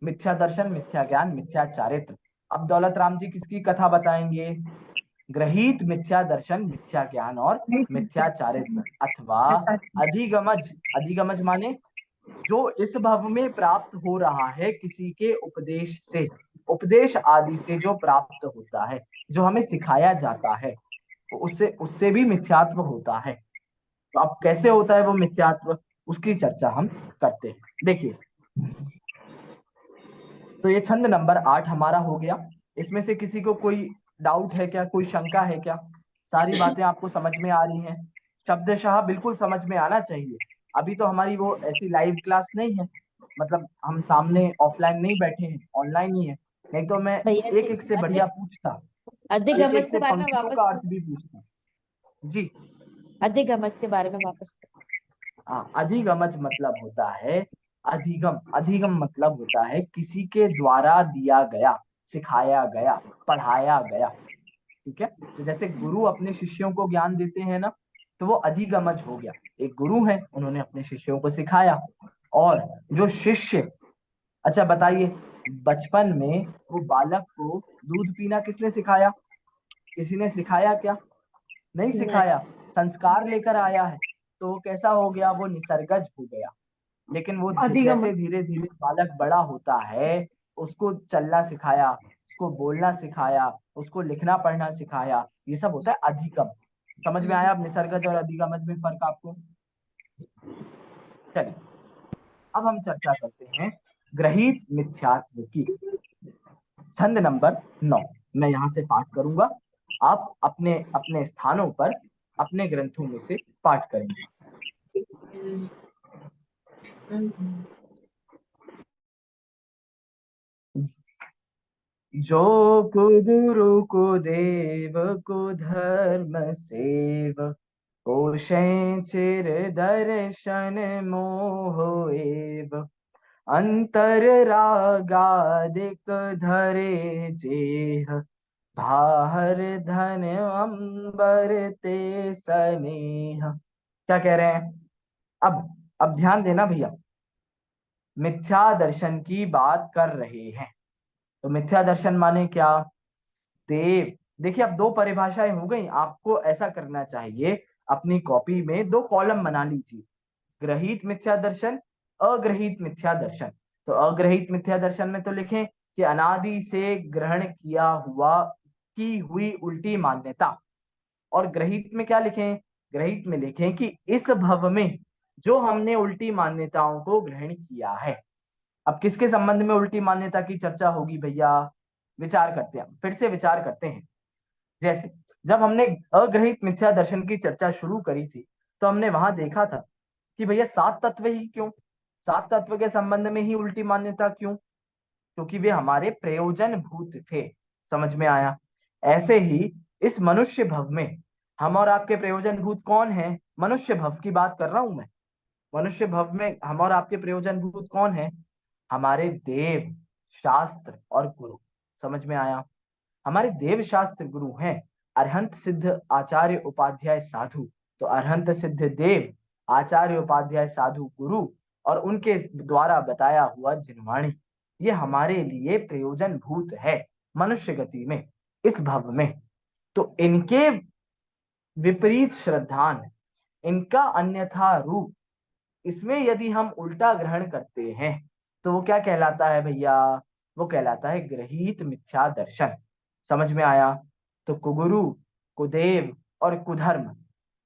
मिथ्या दर्शन, मिथ्या ज्ञान, मिथ्या चारित्र। अब दौलत राम जी किसकी कथा बताएंगे? ग्रहित मिथ्या दर्शन, मिथ्या ज्ञान और मिथ्या चारित्र अथवा अधिगमज। अधिगमज माने जो इस भव में प्राप्त हो रहा है किसी के उपदेश से, उपदेश आदि से जो प्राप्त होता है, जो हमें सिखाया जाता है, तो उससे उससे भी मिथ्यात्व होता है। तो अब कैसे होता है वो मिथ्यात्व, उसकी चर्चा हम करते हैं। देखिए, तो ये छंद नंबर 8 हमारा हो गया। इसमें से किसी को कोई डाउट है क्या, कोई शंका है क्या? सारी बातें आपको समझ में आ रही हैं? शब्दशः बिल्कुल समझ में आना चाहिए। अभी तो हमारी वो ऐसी लाइव क्लास नहीं है, मतलब हम सामने ऑफलाइन नहीं बैठे हैं, ऑनलाइन ही है। नहीं तो मैं भैया एक जी एक से बढ़िया पूछता, एक एक अधिगमज से के बारे में पंक्तियों वापस का अर्थ भी पूछता। जी अधिगमज के बारे में वापस हाँ, अधिगमज मतलब होता है अधिगम। अधिगम मतलब होता है किसी के द्वारा दिया गया, सिखाया गया, पढ़ाया गया। ठीक है? तो जैसे गुरु अपने शिष्यों को ज्ञान देते हैं ना, तो वो अधिगमज हो गया। एक गुरु है, उन्होंने अपने शिष्यों को सिखाया। और जो शिष्य, अच्छा बताइए, बचपन में वो बालक को दूध पीना किसने सिखाया? किसी ने सिखाया क्या? नहीं नहीं। सिखाया। संस्कार लेकर आया है, तो वो कैसा हो गया? वो निसर्गज हो गया। लेकिन वो जैसे धीरे धीरे बालक बड़ा होता है, उसको चलना सिखाया, उसको बोलना सिखाया, उसको लिखना पढ़ना सिखाया, ये सब होता है अधिगम। समझ में आया अब निसर्गज और अधिगमज में फर्क आपको? चलिए, अब हम चर्चा करते हैं ग्रहित मिथ्यात्व की। छंद नंबर 9 मैं यहाँ से पाठ करूंगा, आप अपने अपने स्थानों पर अपने ग्रंथों में से पाठ करेंगे। जो को गुरु को देव को धर्म सेव, कोशें चिर दर्शन मोह एव, अंतर रागादिक धरे जेह, बाहर धन अंबर ते स्नेह। क्या कह रहे हैं? अब ध्यान देना भैया, मिथ्या दर्शन की बात कर रहे हैं। तो मिथ्या दर्शन माने क्या? देव, देखिए अब दो परिभाषाएं हो गई। आपको ऐसा करना चाहिए, अपनी कॉपी में दो कॉलम बना लीजिए, ग्रहित मिथ्या दर्शन, अग्रहित मिथ्या दर्शन। तो अग्रहित मिथ्या दर्शन में तो लिखें कि अनादि से ग्रहण किया हुआ की हुई उल्टी मान्यता। और ग्रहित में क्या लिखें? ग्रहित में लिखें कि इस भव में जो हमने उल्टी मान्यताओं को ग्रहण किया है। अब किसके संबंध में उल्टी मान्यता की चर्चा होगी भैया? विचार करते हैं, फिर से विचार करते हैं। जैसे जब हमने अग्रहित मिथ्या दर्शन की चर्चा शुरू करी थी, तो हमने वहां देखा था कि भैया सात तत्व ही क्यों, सात तत्व के संबंध में ही उल्टी मान्यता क्यों? क्योंकि वे हमारे प्रयोजन भूत थे। समझ में आया? ऐसे ही इस मनुष्य भव में हम और आपके प्रयोजन भूत कौन है? मनुष्य भव की बात कर रहा हूं मैं। मनुष्य भव में हम और आपके प्रयोजन भूत कौन है? हमारे देव, शास्त्र और गुरु। समझ में आया? हमारे देव शास्त्र गुरु हैं अरहंत सिद्ध आचार्य उपाध्याय साधु। तो अरहंत सिद्ध देव, आचार्य उपाध्याय साधु गुरु और उनके द्वारा बताया हुआ जिनवाणी, ये हमारे लिए प्रयोजन भूत है मनुष्य गति में, इस भव में। तो इनके विपरीत श्रद्धान, इनका अन्यथा रूप, इसमें यदि हम उल्टा ग्रहण करते हैं तो वो क्या कहलाता है भैया? वो कहलाता है ग्रहित मिथ्या दर्शन। समझ में आया? तो कुगुरु, कुदेव और कुधर्म,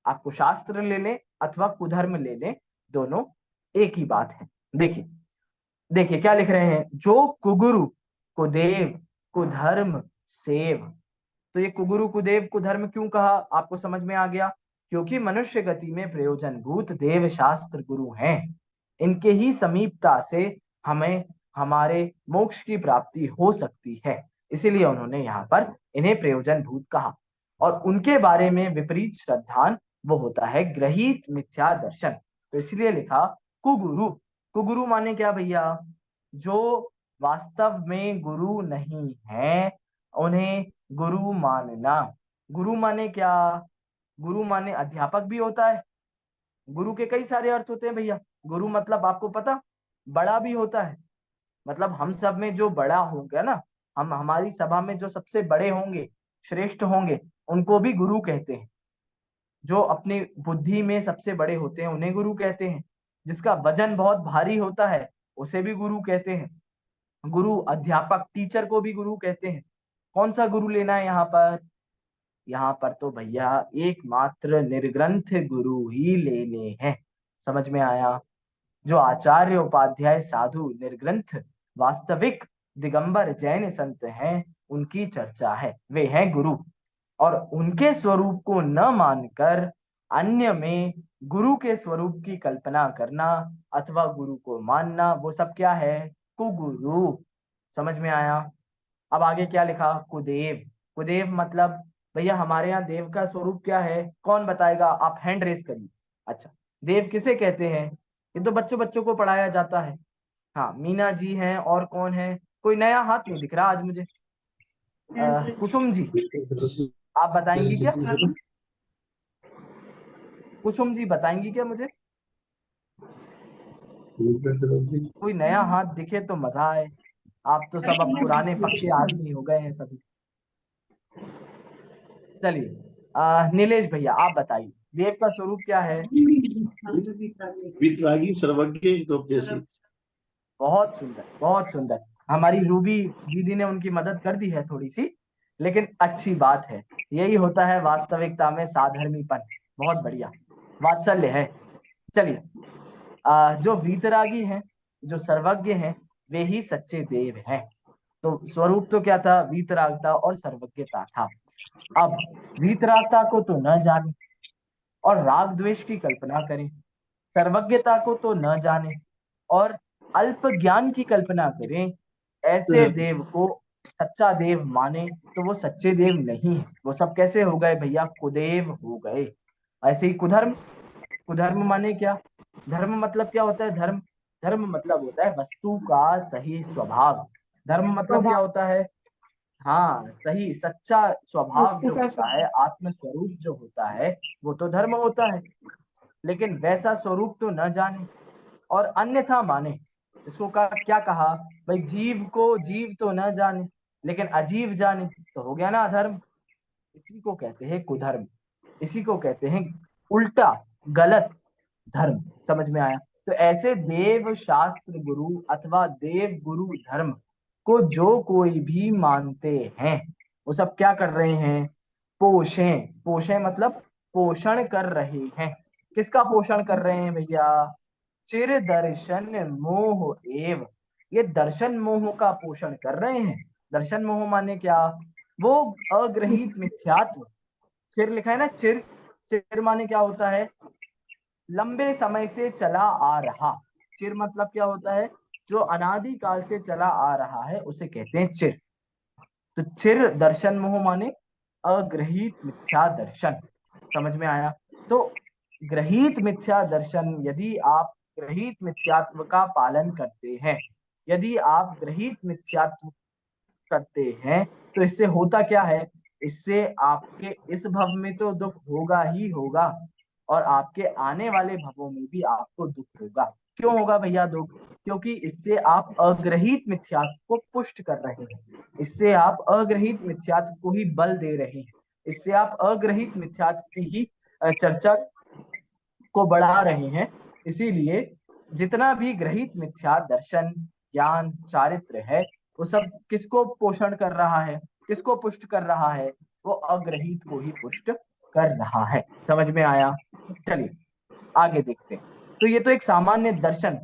आपको शास्त्र ले लें अथवा कुधर्म ले लें, दोनों एक ही बात है। देखिए देखिए क्या लिख रहे हैं? जो कुगुरु, कुदेव, कुधर्म सेव। तो ये कुगुरु, कुदेव, कुधर्म क्यों कहा? आपको समझ में आ गया? क्योंकि मनुष्य गति में प्रयोजन भूत देव शास्त्र गुरु हैं। इनके ही समीपता से हमें हमारे मोक्ष की प्राप्ति हो सकती है, इसीलिए उन्होंने यहाँ पर इन्हें प्रयोजन भूत कहा। और उनके बारे में विपरीत श्रद्धान, वो होता है ग्रहित मिथ्या दर्शन। तो इसलिए लिखा कुगुरु। कुगुरु माने क्या भैया? जो वास्तव में गुरु नहीं है, उन्हें गुरु मानना। गुरु माने क्या? गुरु माने अध्यापक भी होता है। गुरु के कई सारे अर्थ होते हैं भैया। गुरु मतलब आपको पता, बड़ा भी होता है। मतलब हम सब में जो बड़ा होगा ना, हम हमारी सभा में जो सबसे बड़े होंगे, श्रेष्ठ होंगे, उनको भी गुरु कहते हैं। जो अपनी बुद्धि में सबसे बड़े होते हैं उन्हें गुरु कहते हैं। जिसका वजन बहुत भारी होता है उसे भी गुरु कहते हैं। गुरु, अध्यापक, टीचर को भी गुरु कहते हैं। कौन सा गुरु लेना है यहाँ पर? यहाँ पर तो भैया एकमात्र निर्ग्रंथ गुरु ही लेने हैं। समझ में आया? जो आचार्य उपाध्याय साधु निर्ग्रंथ वास्तविक दिगंबर जैन संत हैं, उनकी चर्चा है, वे हैं गुरु। और उनके स्वरूप को न मानकर अन्य में गुरु के स्वरूप की कल्पना करना अथवा गुरु को मानना, वो सब क्या है? कुगुरु। समझ में आया? अब आगे क्या लिखा? कुदेव। कुदेव मतलब भैया हमारे यहाँ देव का स्वरूप क्या है? कौन बताएगा? आप हैंड रेस करिए। अच्छा, देव किसे कहते हैं? ये तो बच्चों बच्चों को पढ़ाया जाता है। हाँ, मीना जी हैं, और कौन है? कोई नया हाथ नहीं दिख रहा आज मुझे। कुसुम जी, आप बताएंगी क्या? कुसुम जी बताएंगी क्या मुझे? कोई नया हाथ दिखे तो मजा आए। आप तो सब अब पुराने पक्के आदमी हो गए हैं सभी। चलिए नीलेश भैया आप बताइए, देव का स्वरूप क्या है? वितरागी, सर्वज्ञ, हितोपदेशी। बहुत सुंदर, बहुत सुंदर। हमारी रूबी दीदी ने उनकी मदद कर दी है थोड़ी सी, लेकिन अच्छी बात है। यही होता है वास्तविकता में साधर्मीपन। बहुत बढ़िया, वात्सल्य है। चलिए जो वीतरागी हैं, जो सर्वज्ञ हैं, वे ही सच्चे देव हैं। तो स्वरूप तो क्या था, वीतरागता और सर्वज्ञता था। अब वीतरागता को तो न जाने और राग द्वेष की कल्पना करें, सर्वज्ञता को तो न जाने और अल्प ज्ञान की कल्पना करें, ऐसे देव को सच्चा देव माने तो वो सच्चे देव नहीं है। वो सब कैसे हो गए भैया, कुदेव हो गए। ऐसे ही कुधर्म, कुधर्म माने क्या, धर्म मतलब क्या होता है, धर्म, धर्म मतलब होता है वस्तु का सही स्वभाव। धर्म मतलब क्या होता है, हाँ सही सच्चा स्वभाव जो होता है, आत्म स्वरूप जो होता है, वो तो धर्म होता है। लेकिन वैसा स्वरूप तो न जाने और अन्यथा माने। इसको क्या कहा भाई, जीव को जीव तो न जाने लेकिन अजीव जाने, तो हो गया ना अधर्म। इसी को कहते हैं कुधर्म, इसी को कहते हैं उल्टा गलत धर्म। समझ में आया? तो ऐसे देव शास्त्र गुरु अथवा देव गुरु धर्म को जो कोई भी मानते हैं, वो सब क्या कर रहे हैं, पोषें, पोषें मतलब पोषण कर रहे हैं। किसका पोषण कर रहे हैं भैया, चिर दर्शन मोह एव, ये दर्शन मोह का पोषण कर रहे हैं। दर्शन मोह माने क्या, वो अग्रहित मिथ्यात्व, चिर लिखा है ना, चिर, चिर माने क्या होता है, लंबे समय से चला आ रहा। चिर मतलब क्या होता है, जो अनादि काल से चला आ रहा है उसे कहते हैं चिर। तो चिर दर्शन मोह माने अग्रहित मिथ्या दर्शन। समझ में आया? तो ग्रहित मिथ्या दर्शन, यदि आप ग्रहित मिथ्यात्व का पालन करते हैं, यदि आप ग्रहित मिथ्यात्व करते हैं, तो इससे होता क्या है, इससे आपके इस भव में तो दुख होगा ही होगा और आपके आने वाले भवों में भी आपको दुख होगा। क्यों होगा भैया दुख, क्योंकि इससे आप अग्रहित मिथ्यात्व को पुष्ट कर रहे हैं, इससे आप अग्रहित मिथ्यात्व को ही बल दे रहे हैं, इससे आप अग्रहित मिथ्यात्व की ही चर्चा को बढ़ा रहे हैं। इसीलिए जितना भी ग्रहित मिथ्या दर्शन ज्ञान चारित्र है, वो सब किसको पोषण कर रहा है, किसको पुष्ट कर रहा है, वो अग्रहित को ही पुष्ट कर रहा है। समझ में आया? चलिए आगे देखते हैं। तो ये तो एक सामान्य दर्शन,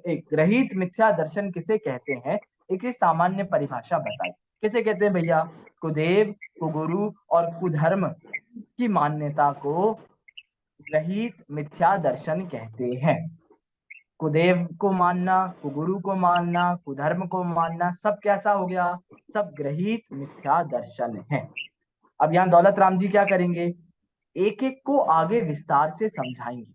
एक ग्रहित मिथ्या दर्शन किसे कहते हैं, एक ये सामान्य परिभाषा बताई। किसे कहते हैं भैया, कुदेव, कुगुरु और कुधर्म की मान्यता को ग्रहित मिथ्या दर्शन कहते हैं। कुदेव को मानना, कुगुरु को मानना, कुधर्म को मानना, सब कैसा हो गया, सब ग्रहित मिथ्या दर्शन है। अब यहाँ दौलत राम जी क्या करेंगे, एक एक को आगे विस्तार से समझाएंगे।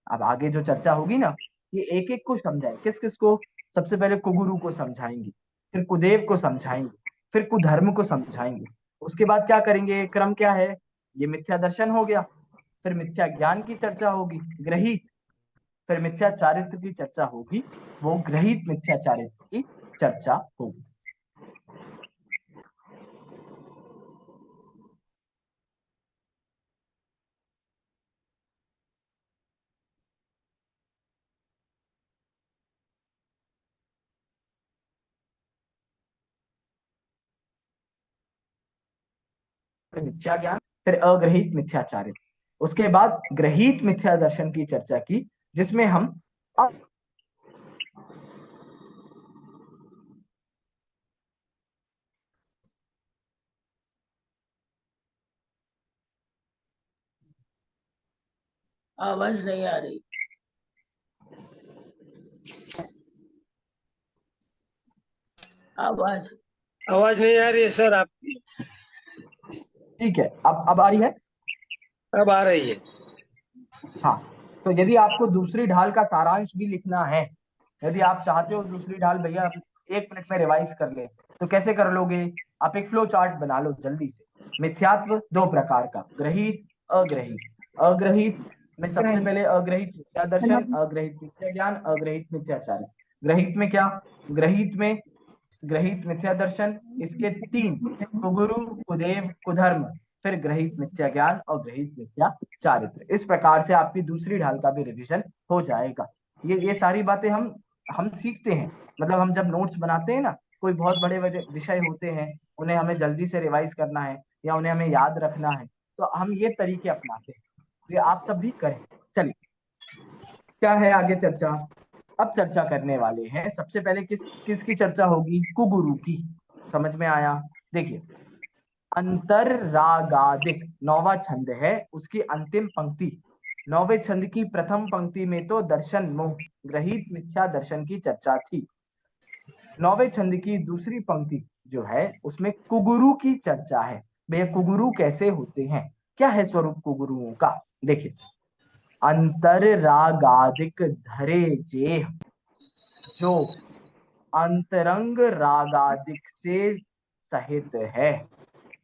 अब आगे जो चर्चा होगी ना, ये एक एक को समझाए, किस किस को, सबसे पहले कुगुरु को समझाएंगे, फिर कुदेव को समझाएंगे, फिर कुधर्म को समझाएंगे। उसके बाद क्या करेंगे, क्रम क्या है, ये मिथ्या दर्शन हो गया, फिर मिथ्या ज्ञान की चर्चा होगी ग्रहित, फिर मिथ्या चारित्र की चर्चा होगी, वो ग्रहित मिथ्या चारित्र की चर्चा होगी। मिथ्या ज्ञान, फिर अग्रहित मिथ्या चारित्र, उसके बाद ग्रहित मिथ्या दर्शन की चर्चा की, जिसमें हम आवाज नहीं आ रही। आवाज आवाज नहीं आ रही है सर आपकी। ठीक है, अब आ रही है? अब आ रही है। हाँ, तो यदि आपको दूसरी ढाल का सारांश भी लिखना है, यदि आप चाहते हो दूसरी ढाल भैया 1 मिनट में रिवाइज कर ले, तो कैसे कर लोगे, आप एक फ्लो चार्ट बना लो जल्दी से। मिथ्यात्व दो प्रकार का, ग्रहित अग्रहित। अग्रहित में सबसे पहले अग्रहित मिथ्या दर्शन, अग्रहित मिथ्या ज्ञान, अग्रहित मिथ्याचार। ग्रहित में क्या, ग्रहित में ग्रहित मिथ्या दर्शन, इसके 3, कुगुरु, कुदेव, कुधर्म, फिर ग्रहित मिथ्या ज्ञान और ग्रहित मिथ्या चारित्र। इस प्रकार से आपकी दूसरी ढाल का भी रिवीजन हो जाएगा। ये सारी बातें हम सीखते हैं, मतलब हम जब नोट्स बनाते हैं ना, कोई बहुत बड़े बड़े विषय होते हैं, उन्हें हमें जल्दी से रिवाइज करना है या उन्हें हमें याद रखना है, तो हम ये तरीके अपनाते हैं। ये आप सब भी करें। चलिए क्या है आगे चर्चा, अब चर्चा करने वाले हैं, सबसे पहले किसकी चर्चा होगी? कुगुरु की। समझ में आया? देखिए, अंतर रागादिक 9वां छंद है, उसकी अंतिम पंक्ति, 9वें छंद की प्रथम पंक्ति में तो दर्शन मोह ग्रहित मिथ्या दर्शन की चर्चा थी। 9वें छंद की दूसरी पंक्ति जो है उसमें कुगुरु की चर्चा है। भैया कुगुरु कैसे होते हैं, क्या है स्वरूप कुगुरुओं का? देखिए, अंतर रागादिक धरे जेह, जो अंतरंग रागादिक से सहित है,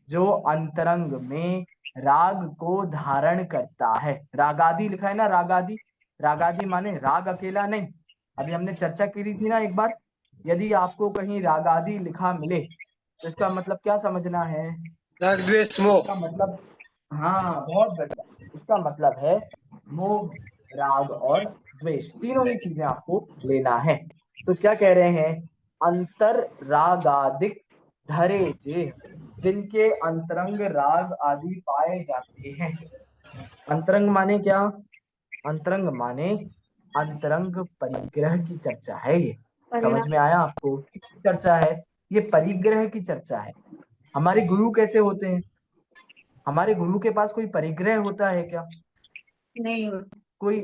जो अंतरंग में राग को धारण करता है। रागादि लिखा है ना, रागादि। रागादि माने राग अकेला नहीं। अभी हमने चर्चा की थी ना एक बार, यदि आपको कहीं रागादि लिखा मिले तो इसका मतलब क्या समझना है? राग द्वेष मोह। इसका मतलब, हाँ बहुत बढ़िया, इसका मतलब है मोह, राग और द्वेष, तीनों ही चीजें आपको लेना है। तो क्या कह रहे हैं? अंतर रागादिक धरे जे, दिल के अंतरंग राग आदि पाए जाते हैं। अंतरंग माने क्या? अंतरंग माने अंतरंग परिग्रह की चर्चा है ये। समझ में आया आपको? किसकी चर्चा है? ये परिग्रह की चर्चा है। हमारे गुरु कैसे होते हैं? हमारे गुरु के पास कोई परिग्रह होता है क्या? नहीं, कोई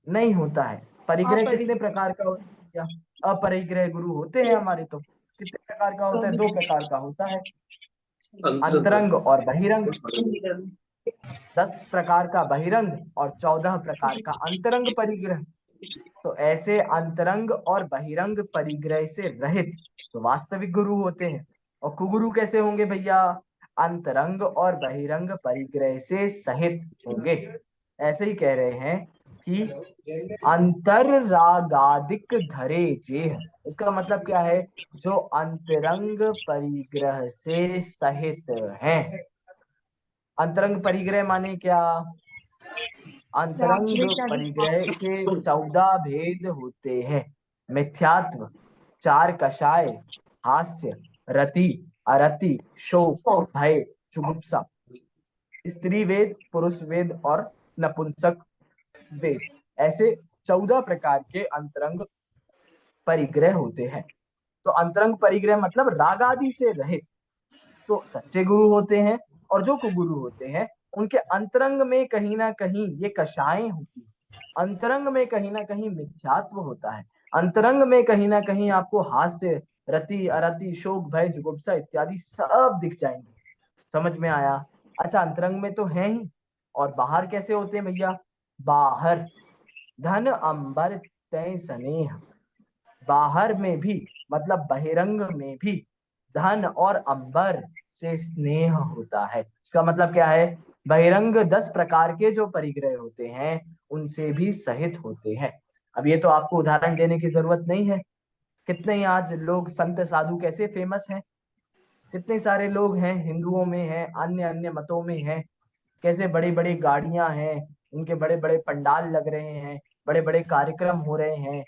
नहीं होता है। परिग्रह कितने प्रकार का होता है क्या? अपरिग्रह गुरु होते हैं हमारे। तो कितने प्रकार का होता है? 2 प्रकार का होता है, अंतरंग और बहिरंग। 10 प्रकार का बहिरंग और 14 प्रकार का अंतरंग परिग्रह। तो ऐसे अंतरंग और बहिरंग परिग्रह से रहित तो वास्तविक गुरु होते हैं। और कुगुरु कैसे होंगे भैया? अंतरंग और बहिरंग परिग्रह से सहित होंगे। ऐसे ही कह रहे हैं कि अंतर रागादिक धरे जे, इसका मतलब क्या है? जो अंतरंग परिग्रह से सहित हैं। अंतरंग परिग्रह माने क्या? अंतरंग परिग्रह के 14 भेद होते हैं। मिथ्यात्व, 4 कषाय, हास्य, रति, अरति, शोक, भय, जुगुप्सा, स्त्री वेद, पुरुष वेद और नपुंसक वेद, ऐसे 14 प्रकार के अंतरंग परिग्रह होते हैं। तो अंतरंग परिग्रह मतलब राग आदि से रहित तो सच्चे गुरु होते हैं। और जो कुगुरु होते हैं उनके अंतरंग में कहीं ना कहीं ये कषाएं होती है, अंतरंग में कहीं ना कहीं मिथ्यात्व होता है, अंतरंग में कहीं ना कहीं आपको हास्य, रति, अरति, शोक, भय, जुगुप्सा इत्यादि सब दिख जाएंगे। समझ में आया? अच्छा, अंतरंग में तो है ही, और बाहर कैसे होते हैं भैया? बाहर धन अंबर तय स्नेह, बाहर में भी मतलब बहिरंग में भी धन और अंबर से स्नेह होता है। इसका मतलब क्या है? बहिरंग 10 प्रकार के जो परिग्रह होते हैं उनसे भी सहित होते हैं। अब ये तो आपको उदाहरण देने की जरूरत नहीं है। कितने ही आज लोग संत साधु कैसे फेमस हैं, कितने सारे लोग हैं, हिंदुओं में हैं, अन्य अन्य मतों में हैं, कैसे बड़ी बड़ी गाड़ियां हैं, उनके बड़े बड़े पंडाल लग रहे हैं, बड़े बड़े कार्यक्रम हो रहे हैं।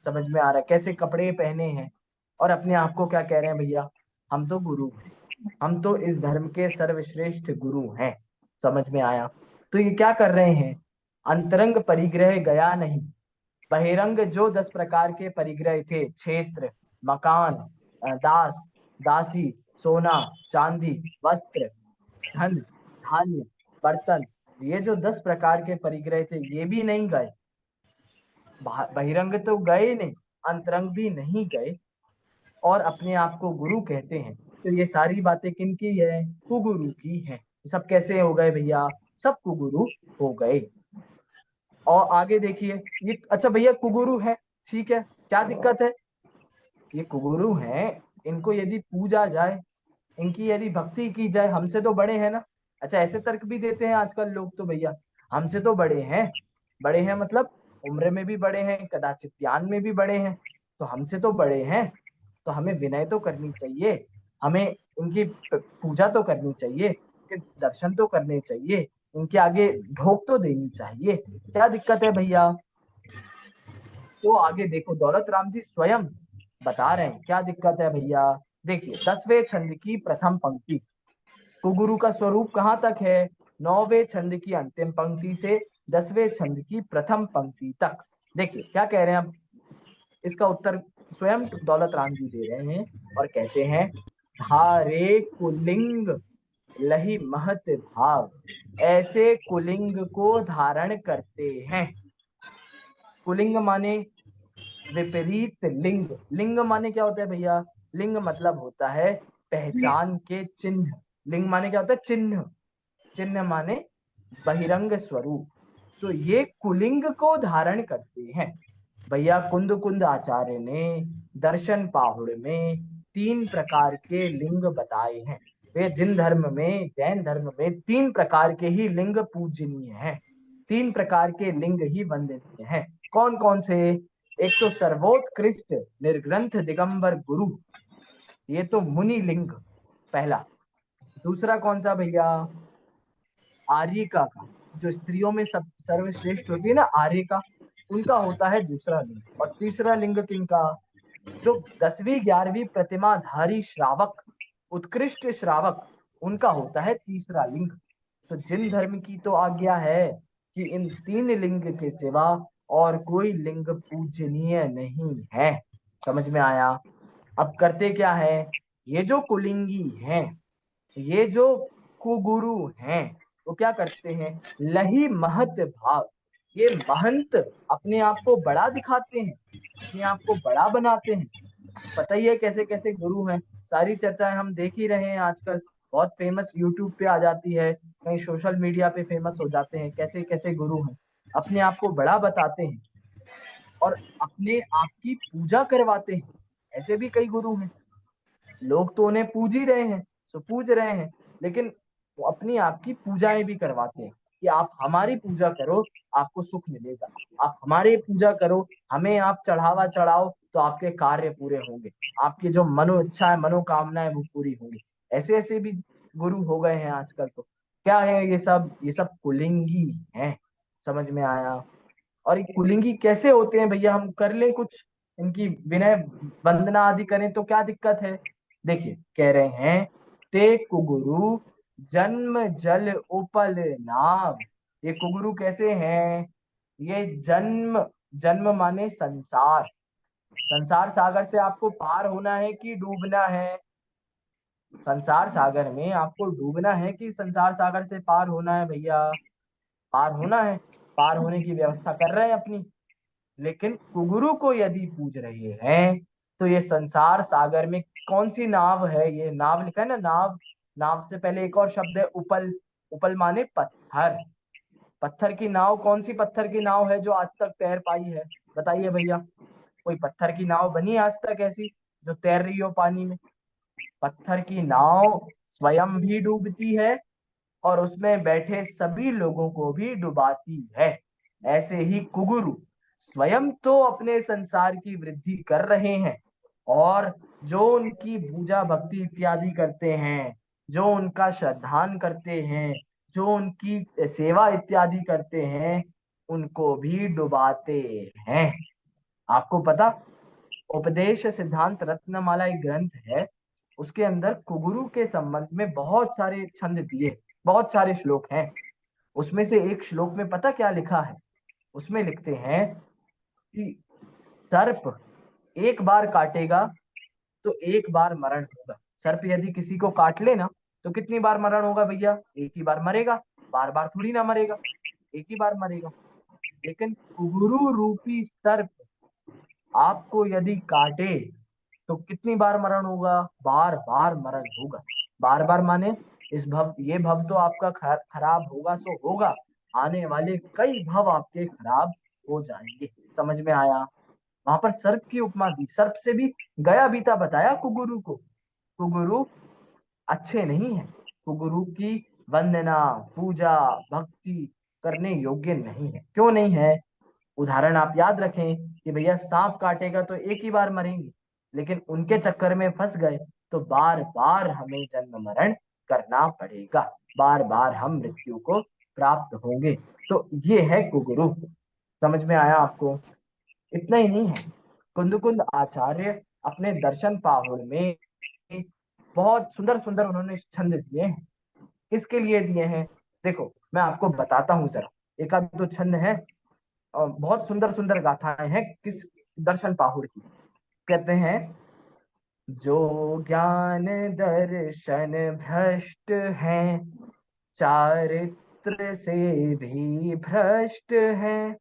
समझ में आ रहा है? कैसे कपड़े पहने हैं और अपने आप को क्या कह रहे हैं भैया? हम तो गुरु हैं, हम तो इस धर्म के सर्वश्रेष्ठ गुरु हैं। समझ में आया? तो ये क्या कर रहे हैं? अंतरंग परिग्रह गया नहीं, बहिरंग जो 10 प्रकार के परिग्रह थे, क्षेत्र, मकान, दास, दासी, सोना, चांदी, वस्त्र, धन, धान्य, बर्तन, ये जो 10 प्रकार के परिग्रह थे ये भी नहीं गए। बहिरंग तो गए नहीं, अंतरंग भी नहीं गए, और अपने आप को गुरु कहते हैं। तो ये सारी बातें किनकी है? कुगुरु की है। सब कैसे हो गए भैया? सब कुगुरु हो गए। और आगे देखिए, ये अच्छा भैया कुगुरु है, ठीक है, क्या दिक्कत है? ये कुगुरु हैं, इनको यदि पूजा जाए, इनकी यदि भक्ति की जाए, हमसे तो बड़े हैं ना। अच्छा, ऐसे तर्क भी देते हैं आजकल लोग तो भैया, हमसे तो बड़े हैं। बड़े हैं मतलब उम्र में भी बड़े हैं, कदाचित ज्ञान में भी बड़े हैं, तो हमसे तो बड़े हैं, तो हमें विनय तो करनी चाहिए, हमें उनकी पूजा तो करनी चाहिए, उनके दर्शन तो करने चाहिए, उनके आगे ढोक तो देनी चाहिए। क्या दिक्कत है भैया? तो आगे देखो, दौलत राम जी स्वयं बता रहे हैं क्या दिक्कत है भैया। देखिए, 10वें छंद की प्रथम पंक्ति, कुगुरु का स्वरूप कहाँ तक है? 9वें छंद की अंतिम पंक्ति से 10वें छंद की प्रथम पंक्ति तक। देखिए क्या कह रहे हैं अब, इसका उत्तर स्वयं दौलत राम जी दे रहे हैं और कहते हैं, धारे कुलिंग लही महत भाव, ऐसे कुलिंग को धारण करते हैं। कुलिंग माने विपरीत लिंग। लिंग माने क्या होता है भैया? लिंग मतलब होता है पहचान के चिन्ह। लिंग माने क्या होता है? चिन्ह। चिन्ह माने बहिरंग स्वरूप। तो ये कुलिंग को धारण करते हैं। भैया कुंद कुंद आचार्य ने दर्शन पाहुड़ में 3 प्रकार के लिंग बताए हैं। वे जिन धर्म में, जैन धर्म में 3 प्रकार के ही लिंग पूजनीय हैं, 3 प्रकार के लिंग ही वंदनीय हैं। कौन कौन से? एक तो सर्वोत्कृष्ट निर्ग्रंथ दिगंबर गुरु, ये तो मुनि लिंग पहला। दूसरा कौन सा भैया? आर्यिका का, जो स्त्रियों में सब सर्वश्रेष्ठ होती है ना, आर्यिका, उनका होता है दूसरा लिंग। और तीसरा लिंग किनका? जो 10वीं 11वीं प्रतिमाधारी श्रावक, उत्कृष्ट श्रावक, उनका होता है तीसरा लिंग। तो जिन धर्म की तो आज्ञा है कि इन 3 लिंग के सिवा और कोई लिंग पूजनीय नहीं है। समझ में आया? अब करते क्या है, ये जो कुलिंगी हैं, ये जो कुगुरु हैं, वो क्या करते हैं? लही महत भाव, ये महंत अपने आप को बड़ा दिखाते हैं, अपने आप को बड़ा बनाते हैं। पता ही है कैसे कैसे गुरु हैं, सारी चर्चाएं हम देख ही रहे हैं आजकल। बहुत फेमस यूट्यूब पे आ जाती है, कहीं सोशल मीडिया पे फेमस हो जाते हैं, कैसे कैसे गुरु हैं, अपने आप को बड़ा बताते हैं और अपने आप की पूजा करवाते हैं। ऐसे भी कई गुरु हैं, लोग तो उन्हें पूज ही रहे हैं, सो पूज रहे हैं, लेकिन वो अपनी आपकी पूजाएं भी करवाते हैं कि आप हमारी पूजा करो, आपको सुख मिलेगा। आप हमारी पूजा करो, हमें आप चढ़ावा चढ़ाओ, तो आपके कार्य पूरे होंगे, आपकी जो मनो इच्छा है, मनोकामना है, वो पूरी होंगी। ऐसे ऐसे भी गुरु हो गए हैं आजकल। तो क्या है ये सब? ये सब कुलिंगी हैं। समझ में आया? और ये कुलिंगी कैसे होते हैं भैया? हम कर लें कुछ, इनकी विनय वंदना आदि करें तो क्या दिक्कत है? देखिए कह रहे हैं, ते कुगुरु जन्म जल उपल नाव। ये कुगुरु कैसे हैं? ये जन्म, जन्म माने संसार, संसार सागर से आपको पार होना है कि डूबना है? संसार सागर में आपको डूबना है कि संसार सागर से पार होना है भैया? पार होना है। पार होने की व्यवस्था कर रहे हैं अपनी। लेकिन कुगुरु को यदि पूज रहे हैं तो ये संसार सागर में कौन सी नाव है? ये नाव लिखा है ना, नाव। नाव से पहले एक और शब्द है उपल। उपल माने पत्थर। पत्थर की नाव, कौन सी पत्थर की नाव है जो आज तक तैर पाई है? बताइए भैया, कोई पत्थर की नाव बनी आज तक ऐसी जो तैर रही हो पानी में? पत्थर की नाव स्वयं भी डूबती है और उसमें बैठे सभी लोगों को भी डुबाती है। ऐसे ही कुगुरु स्वयं तो अपने संसार की वृद्धि कर रहे हैं, और जो उनकी पूजा भक्ति इत्यादि करते हैं, जो उनका श्रद्धान करते हैं, जो उनकी सेवा इत्यादि करते हैं, उनको भी डुबाते हैं। आपको पता, उपदेश सिद्धांत रत्नमाला एक ग्रंथ है, उसके अंदर कुगुरु के संबंध में बहुत सारे छंद दिए, बहुत सारे श्लोक हैं। उसमें से एक श्लोक में पता क्या लिखा है? उसमें लिखते हैं कि सर्प एक बार काटेगा तो एक बार मरण होगा। सर्प यदि किसी को काट लेना तो कितनी बार मरण होगा भैया? एक ही बार मरेगा, बार बार थोड़ी ना मरेगा, एक ही बार मरेगा। लेकिन कुगुरु रूपी सर्प आपको यदि काटे तो कितनी बार मरण होगा? बार बार मरण होगा। बार बार माने इस भव, ये भव तो आपका खराब होगा सो होगा, आने वाले कई भव आपके खराब हो जाएंगे। समझ में आया? वहां पर सर्प की उपमा दी, सर्प से भी गया बीता बताया कुगुरु को। कुगुरु अच्छे नहीं है, कुगुरु की वंदना, पूजा, भक्ति करने योग्य नहीं है। क्यों नहीं है? उदाहरण आप याद रखें कि भैया सांप काटेगा तो एक ही बार मरेंगे, लेकिन उनके चक्कर में फंस गए तो बार बार हमें जन्म मरण करना पड़ेगा, बार बार हम मृत्यु को प्राप्त होंगे। तो ये है कुगुरु। समझ में आया आपको? इतना ही नहीं है, कुंद कुंद आचार्य अपने दर्शन पाहुड़ में बहुत सुंदर सुंदर उन्होंने छंद दिए हैं। किसके लिए दिए हैं? देखो मैं आपको बताता हूँ जरा, एक आध दो छंद है, बहुत सुंदर सुंदर गाथाएं हैं। दर्शन पाहुड़ की। कहते हैं जो ज्ञान दर्शन भ्रष्ट हैं, चारित्र से भी भ्रष्ट हैं,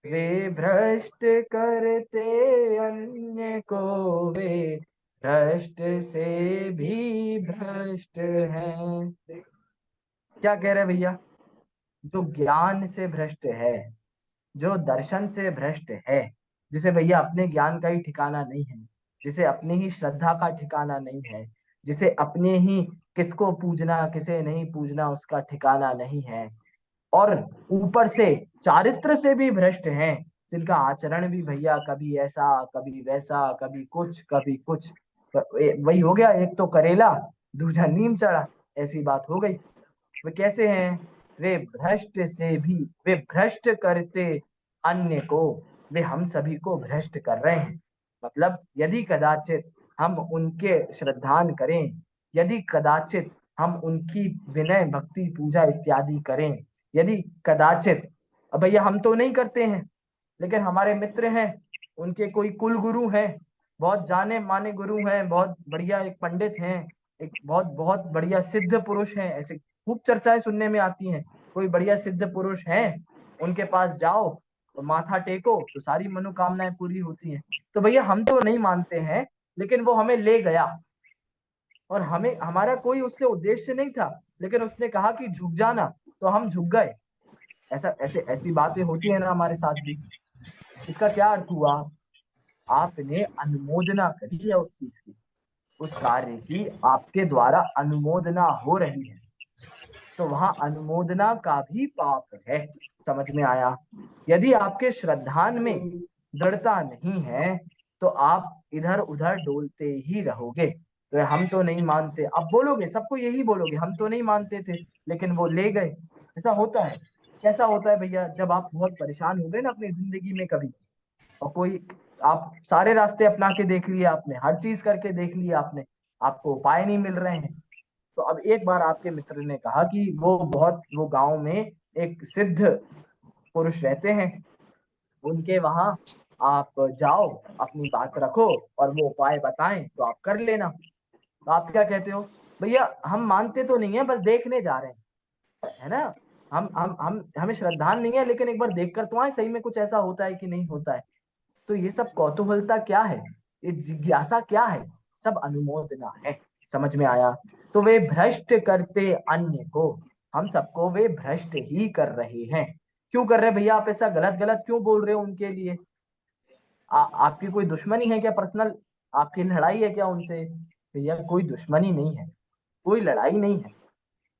वे भ्रष्ट करते अन्य को, वे भ्रष्ट से भी भ्रष्ट हैं। क्या कह रहे भैया? जो ज्ञान से भ्रष्ट है, जो दर्शन से भ्रष्ट है, जिसे भैया अपने ज्ञान का ही ठिकाना नहीं है, जिसे अपनी ही श्रद्धा का ठिकाना नहीं है, जिसे अपने ही किसको पूजना किसे नहीं पूजना उसका ठिकाना नहीं है, और ऊपर से चारित्र से भी भ्रष्ट हैं, जिनका आचरण भी भैया कभी ऐसा कभी वैसा, कभी कुछ कभी कुछ, वही हो गया, एक तो करेला दूजा नीम चढ़ा, ऐसी बात हो गई। वे कैसे हैं? वे भ्रष्ट से भी, वे भ्रष्ट करते अन्य को, वे हम सभी को भ्रष्ट कर रहे हैं। मतलब यदि कदाचित हम उनके श्रद्धान करें, यदि कदाचित हम उनकी विनय भक्ति पूजा इत्यादि करें, यदि कदाचित, अब भैया हम तो नहीं करते हैं, लेकिन हमारे मित्र हैं, उनके कोई कुल गुरु हैं, बहुत जाने माने गुरु हैं, बहुत बढ़िया एक पंडित हैं, एक बहुत बहुत बढ़िया सिद्ध पुरुष हैं, ऐसे खूब चर्चाएं सुनने में आती हैं, कोई बढ़िया सिद्ध पुरुष हैं, उनके पास जाओ तो माथा टेको तो सारी मनोकामनाएं पूरी होती हैं। तो भैया हम तो नहीं मानते हैं, लेकिन वो हमें ले गया, और हमें, हमारा कोई उससे उद्देश्य नहीं था, लेकिन उसने कहा कि झुक जाना, तो हम झुक गए। ऐसा ऐसे ऐसी बातें होती है ना हमारे साथ भी। इसका क्या अर्थ हुआ? आपने अनुमोदना करी है उस चीज की, उस कार्य की आपके द्वारा अनुमोदना हो रही है, तो वहां अनुमोदना का भी पाप है। समझ में आया? यदि आपके श्रद्धान में दृढ़ता नहीं है, तो आप इधर उधर डोलते ही रहोगे। तो हम तो नहीं मानते, अब बोलोगे, सबको यही बोलोगे, हम तो नहीं मानते थे लेकिन वो ले गए। ऐसा होता है। कैसा होता है भैया? जब आप बहुत परेशान हो गए ना अपनी जिंदगी में कभी, और कोई, आप सारे रास्ते अपना के देख लिए आपने, हर चीज करके देख लिया आपने, आपको उपाय नहीं मिल रहे हैं, तो अब एक बार आपके मित्र ने कहा कि वो गांव में एक सिद्ध पुरुष रहते हैं, उनके वहां आप जाओ, अपनी बात रखो, और वो उपाय बताएं तो आप कर लेना। तो आप क्या कहते हो? भैया हम मानते तो नहीं है, बस देखने जा रहे हैं, है ना, हम हमें श्रद्धा नहीं है, लेकिन एक बार देख कर तो आए सही में कुछ ऐसा होता है कि नहीं होता है। तो ये सब कौतूहलता क्या है, ये जिज्ञासा क्या है? सब अनुमोदना है। समझ में आया? तो वे भ्रष्ट करते अन्य को, हम सबको वे भ्रष्ट ही कर रहे हैं। क्यों कर रहे हैं भैया? आप ऐसा गलत गलत क्यों बोल रहे हो उनके लिए? आपकी कोई दुश्मनी है क्या पर्सनल? आपकी लड़ाई है क्या उनसे? भैया कोई दुश्मनी नहीं है, कोई लड़ाई नहीं है,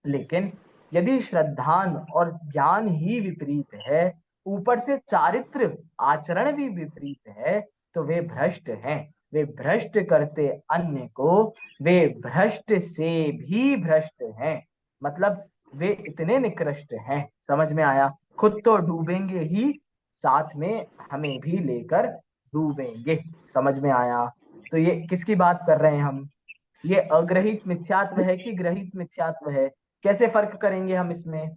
लेकिन यदि श्रद्धान और ज्ञान ही विपरीत है, ऊपर से चारित्र आचरण भी विपरीत है, तो वे भ्रष्ट हैं। वे भ्रष्ट करते अन्य को, वे भ्रष्ट से भी भ्रष्ट हैं। मतलब वे इतने निकृष्ट हैं। समझ में आया? खुद तो डूबेंगे ही, साथ में हमें भी लेकर डूबेंगे। समझ में आया? तो ये किसकी बात कर रहे हैं हम? ये अग्रहित मिथ्यात्व है कि ग्रहित मिथ्यात्व है? कैसे फर्क करेंगे हम इसमें?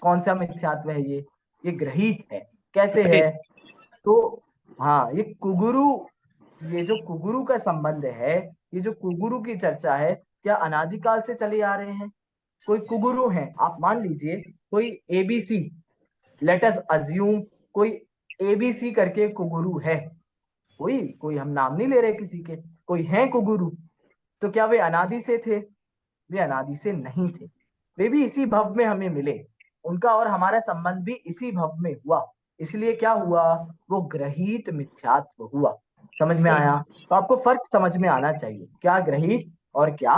कौन सा मिथ्यात्व है ये ग्रहित है। कैसे है? तो हाँ, ये कुगुरु, ये जो कुगुरु का संबंध है, ये जो कुगुरु की चर्चा है, क्या अनादिकाल से चले आ रहे हैं? कोई कुगुरु है, आप मान लीजिए कोई एबीसी, लेट अस अज्यूम कोई एबीसी करके कुगुरु है, कोई कोई हम नाम नहीं ले रहे किसी के, कोई है कुगुरु, तो क्या वे अनादि से थे? वे अनादि से नहीं थे। वे भी इसी भव में हमें मिले, उनका और हमारा संबंध भी इसी भव में हुआ, इसलिए क्या हुआ? वो ग्रहित मिथ्यात्व हुआ। समझ में आया? तो आपको फर्क समझ में आना चाहिए, क्या ग्रहित और क्या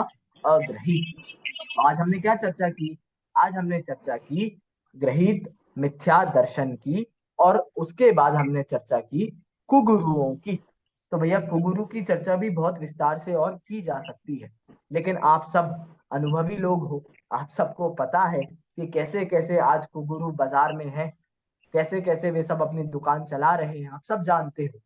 अग्रहित। तो आज हमने क्या चर्चा की? आज हमने चर्चा की ग्रहित मिथ्या दर्शन की, और उसके बाद हमने चर्चा की कुगुरुओं की। तो भैया कुगुरु की चर्चा भी बहुत विस्तार से और की जा सकती है, लेकिन आप सब अनुभवी लोग हो, आप सबको पता है कि कैसे कैसे आज कुगुरु बाजार में है, कैसे कैसे वे सब अपनी दुकान चला रहे हैं, आप सब जानते हो।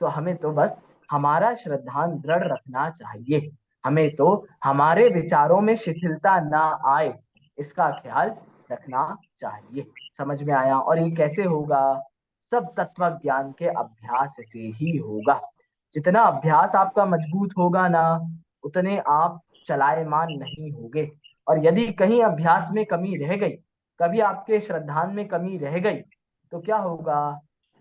तो हमें तो बस हमारा श्रद्धान दृढ़ रखना चाहिए, हमें तो हमारे विचारों में शिथिलता ना आए, इसका ख्याल रखना चाहिए। समझ में आया? और ये कैसे होगा? सब तत्व ज्ञान के अभ्यास से ही होगा। जितना अभ्यास आपका मजबूत होगा ना, उतने आप चलायमान नहीं होगे। और यदि कहीं अभ्यास में कमी रह गई, कभी आपके श्रद्धान में कमी रह गई, तो क्या होगा?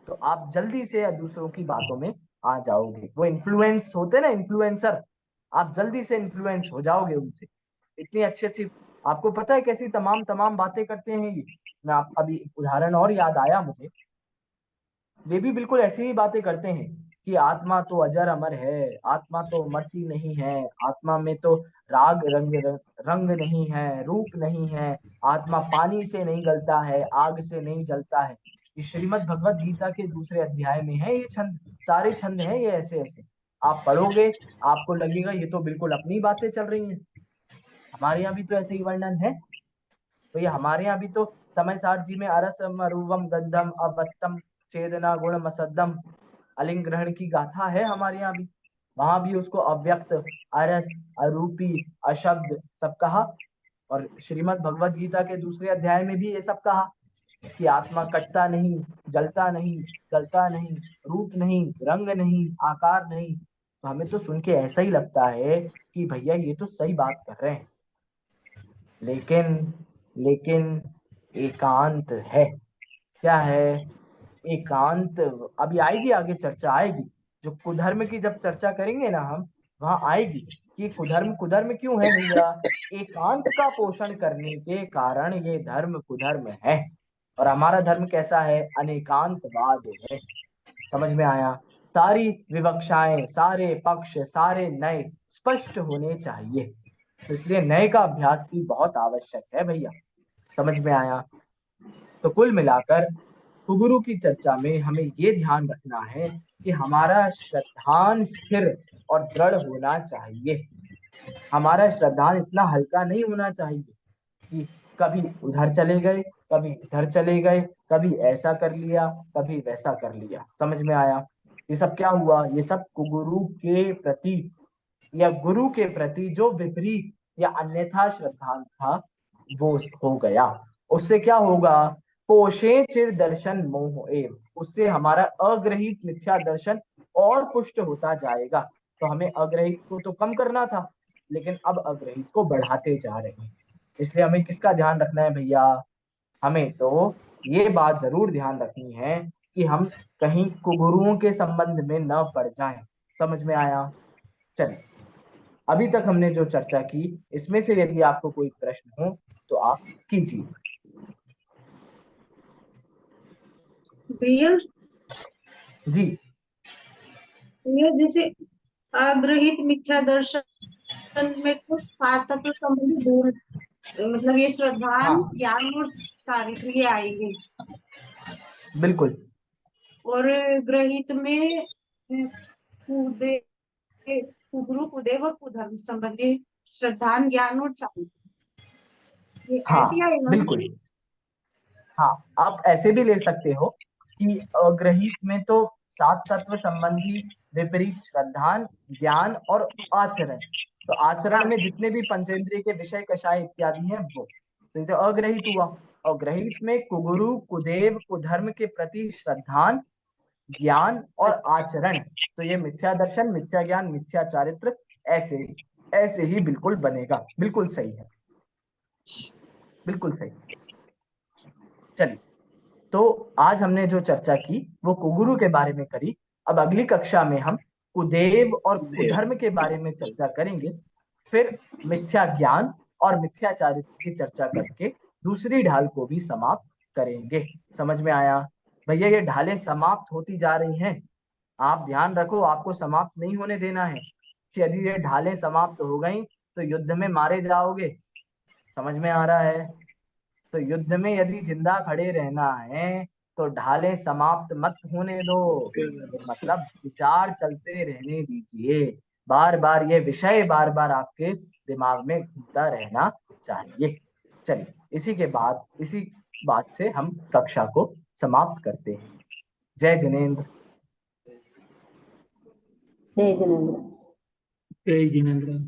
तो आप जल्दी से दूसरों की बातों में आ जाओगे। वो इन्फ्लुएंस होते ना, इन्फ्लुएंसर, आप जल्दी से इन्फ्लुएंस हो जाओगे उनसे। इतनी अच्छी अच्छी, आपको पता है कैसी तमाम तमाम बातें करते हैं ये। मैं आप अभी एक उदाहरण और याद आया मुझे, वे भी बिल्कुल ऐसी ही बातें करते हैं कि आत्मा तो अजर अमर है, आत्मा तो मरती नहीं है, आत्मा में तो राग रंग रंग नहीं है, रूप नहीं है, आत्मा पानी से नहीं गलता है, आग से नहीं जलता है। ये श्रीमद् भगवत गीता के दूसरे अध्याय में है ये छंद, सारे छंद हैं ये ऐसे ऐसे। आप पढ़ोगे, आपको लगेगा ये तो बिल्कुल अपनी बातें चल रही हैं, हमारे यहाँ भी तो ऐसे ही वर्णन है। तो ये हमारे यहाँ भी तो समय सार जी में अरसम अरूवम गंधम अवत्तम चेदना गुण मसद्दम अलिंग ग्रहण की गाथा है हमारे यहाँ भी। वहां भी उसको अव्यक्त, अरस, अरूपी, अशब्द सब कहा। और श्रीमद् भगवत गीता के दूसरे अध्याय में भी ये सब कहा कि आत्मा कटता नहीं, जलता नहीं, गलता नहीं, रूप नहीं, रंग नहीं, आकार नहीं। तो हमें तो सुन के ऐसा ही लगता है कि भैया ये तो सही बात कर रहे हैं। लेकिन लेकिन एकांत है। क्या है? एकांत। अभी आएगी, आगे चर्चा आएगी, जो कुधर्म की जब चर्चा करेंगे ना हम, वहां आएगी कि कुधर्म कुधर्म क्यों है भैया। एकांत का पोषण करने के कारण ये धर्म कुधर्म है। और हमारा धर्म कैसा है? अनेकांतवाद है। समझ में आया? सारी विवक्षाएं, सारे पक्ष, सारे नए स्पष्ट होने चाहिए। तो इसलिए नए का अभ्यास भी बहुत आवश्यक है भैया। समझ में आया? तो कुल मिलाकर कुगुरु की चर्चा में हमें ये ध्यान रखना है कि हमारा श्रद्धान स्थिर और दृढ़ होना चाहिए। हमारा श्रद्धान इतना हल्का नहीं होना चाहिए कि कभी उधर चले गए, कभी इधर चले गए, कभी ऐसा कर लिया, कभी वैसा कर लिया। समझ में आया? ये सब क्या हुआ? ये सब कुगुरु के प्रति या गुरु के प्रति जो विपरीत या अन्यथा श्रद्धान था, वो हो गया। उससे क्या होगा? पोषे चिर दर्शन मोह एव, उससे हमारा अग्रहित मिथ्या दर्शन और पुष्ट होता जाएगा। तो हमें अग्रहित को तो कम करना था, लेकिन अब अग्रहित को बढ़ाते जा रहे हैं। इसलिए हमें किसका ध्यान रखना है भैया? हमें तो ये बात जरूर ध्यान रखनी है कि हम कहीं कुगुरुओं के संबंध में न पड़ जाएं। समझ में आया? चलिए, अभी तक हमने जो चर्चा की, इसमें से यदि आपको कोई प्रश्न हो तो आप कीजिए। भैया जी। भैया जैसे अग्रहित मिथ्या दर्शन में तो सात तत्व संबंधी दूर, मतलब ये श्रद्धान, हाँ, ज्ञान और चारित्र ये आएंगे। बिल्कुल। और ग्रहित में कुदे कुगुरु कुदेव और कुधर्म संबंधी श्रद्धान, ज्ञान और चारित्र, ये हाँ, ऐसी आएगा। बिल्कुल। हाँ, आप ऐसे भी ले सकते हो कि अग्रहित में तो सात तत्व संबंधी विपरीत श्रद्धान, ज्ञान और आचरण। तो आचरण में जितने भी पंचेंद्रिय के विषय, कषाय इत्यादि हैं वो, तो ये तो अग्रहित हुआ। और ग्रहित में कुगुरु, कुदेव, कुधर्म के प्रति श्रद्धान, ज्ञान और आचरण। तो ये मिथ्या दर्शन, मिथ्या ज्ञान, मिथ्या चारित्र ऐसे ऐसे ही बिल्कुल बनेगा। बिल्कुल सही है, बिल्कुल सही। चलिए, तो आज हमने जो चर्चा की वो कुगुरु के बारे में करी। अब अगली कक्षा में हम कुदेव और कुधर्म के बारे में चर्चा करेंगे। फिर मिथ्या ज्ञान और मिथ्या चारित्र की चर्चा करके दूसरी ढाल को भी समाप्त करेंगे। समझ में आया भैया? ये ढालें समाप्त होती जा रही हैं, आप ध्यान रखो, आपको समाप्त नहीं होने देना है। कि यदि ये ढालें समाप्त हो गई तो युद्ध में मारे जाओगे। समझ में आ रहा है? तो युद्ध में यदि जिंदा खड़े रहना है तो ढालें समाप्त मत होने दो, मतलब विचार चलते रहने दीजिए। बार बार ये विषय बार बार आपके दिमाग में घूमता रहना चाहिए। चलिए, इसी बात से हम कक्षा को समाप्त करते हैं। जय जिनेंद्र। जय जिनेंद्र। जय जिनेंद्र।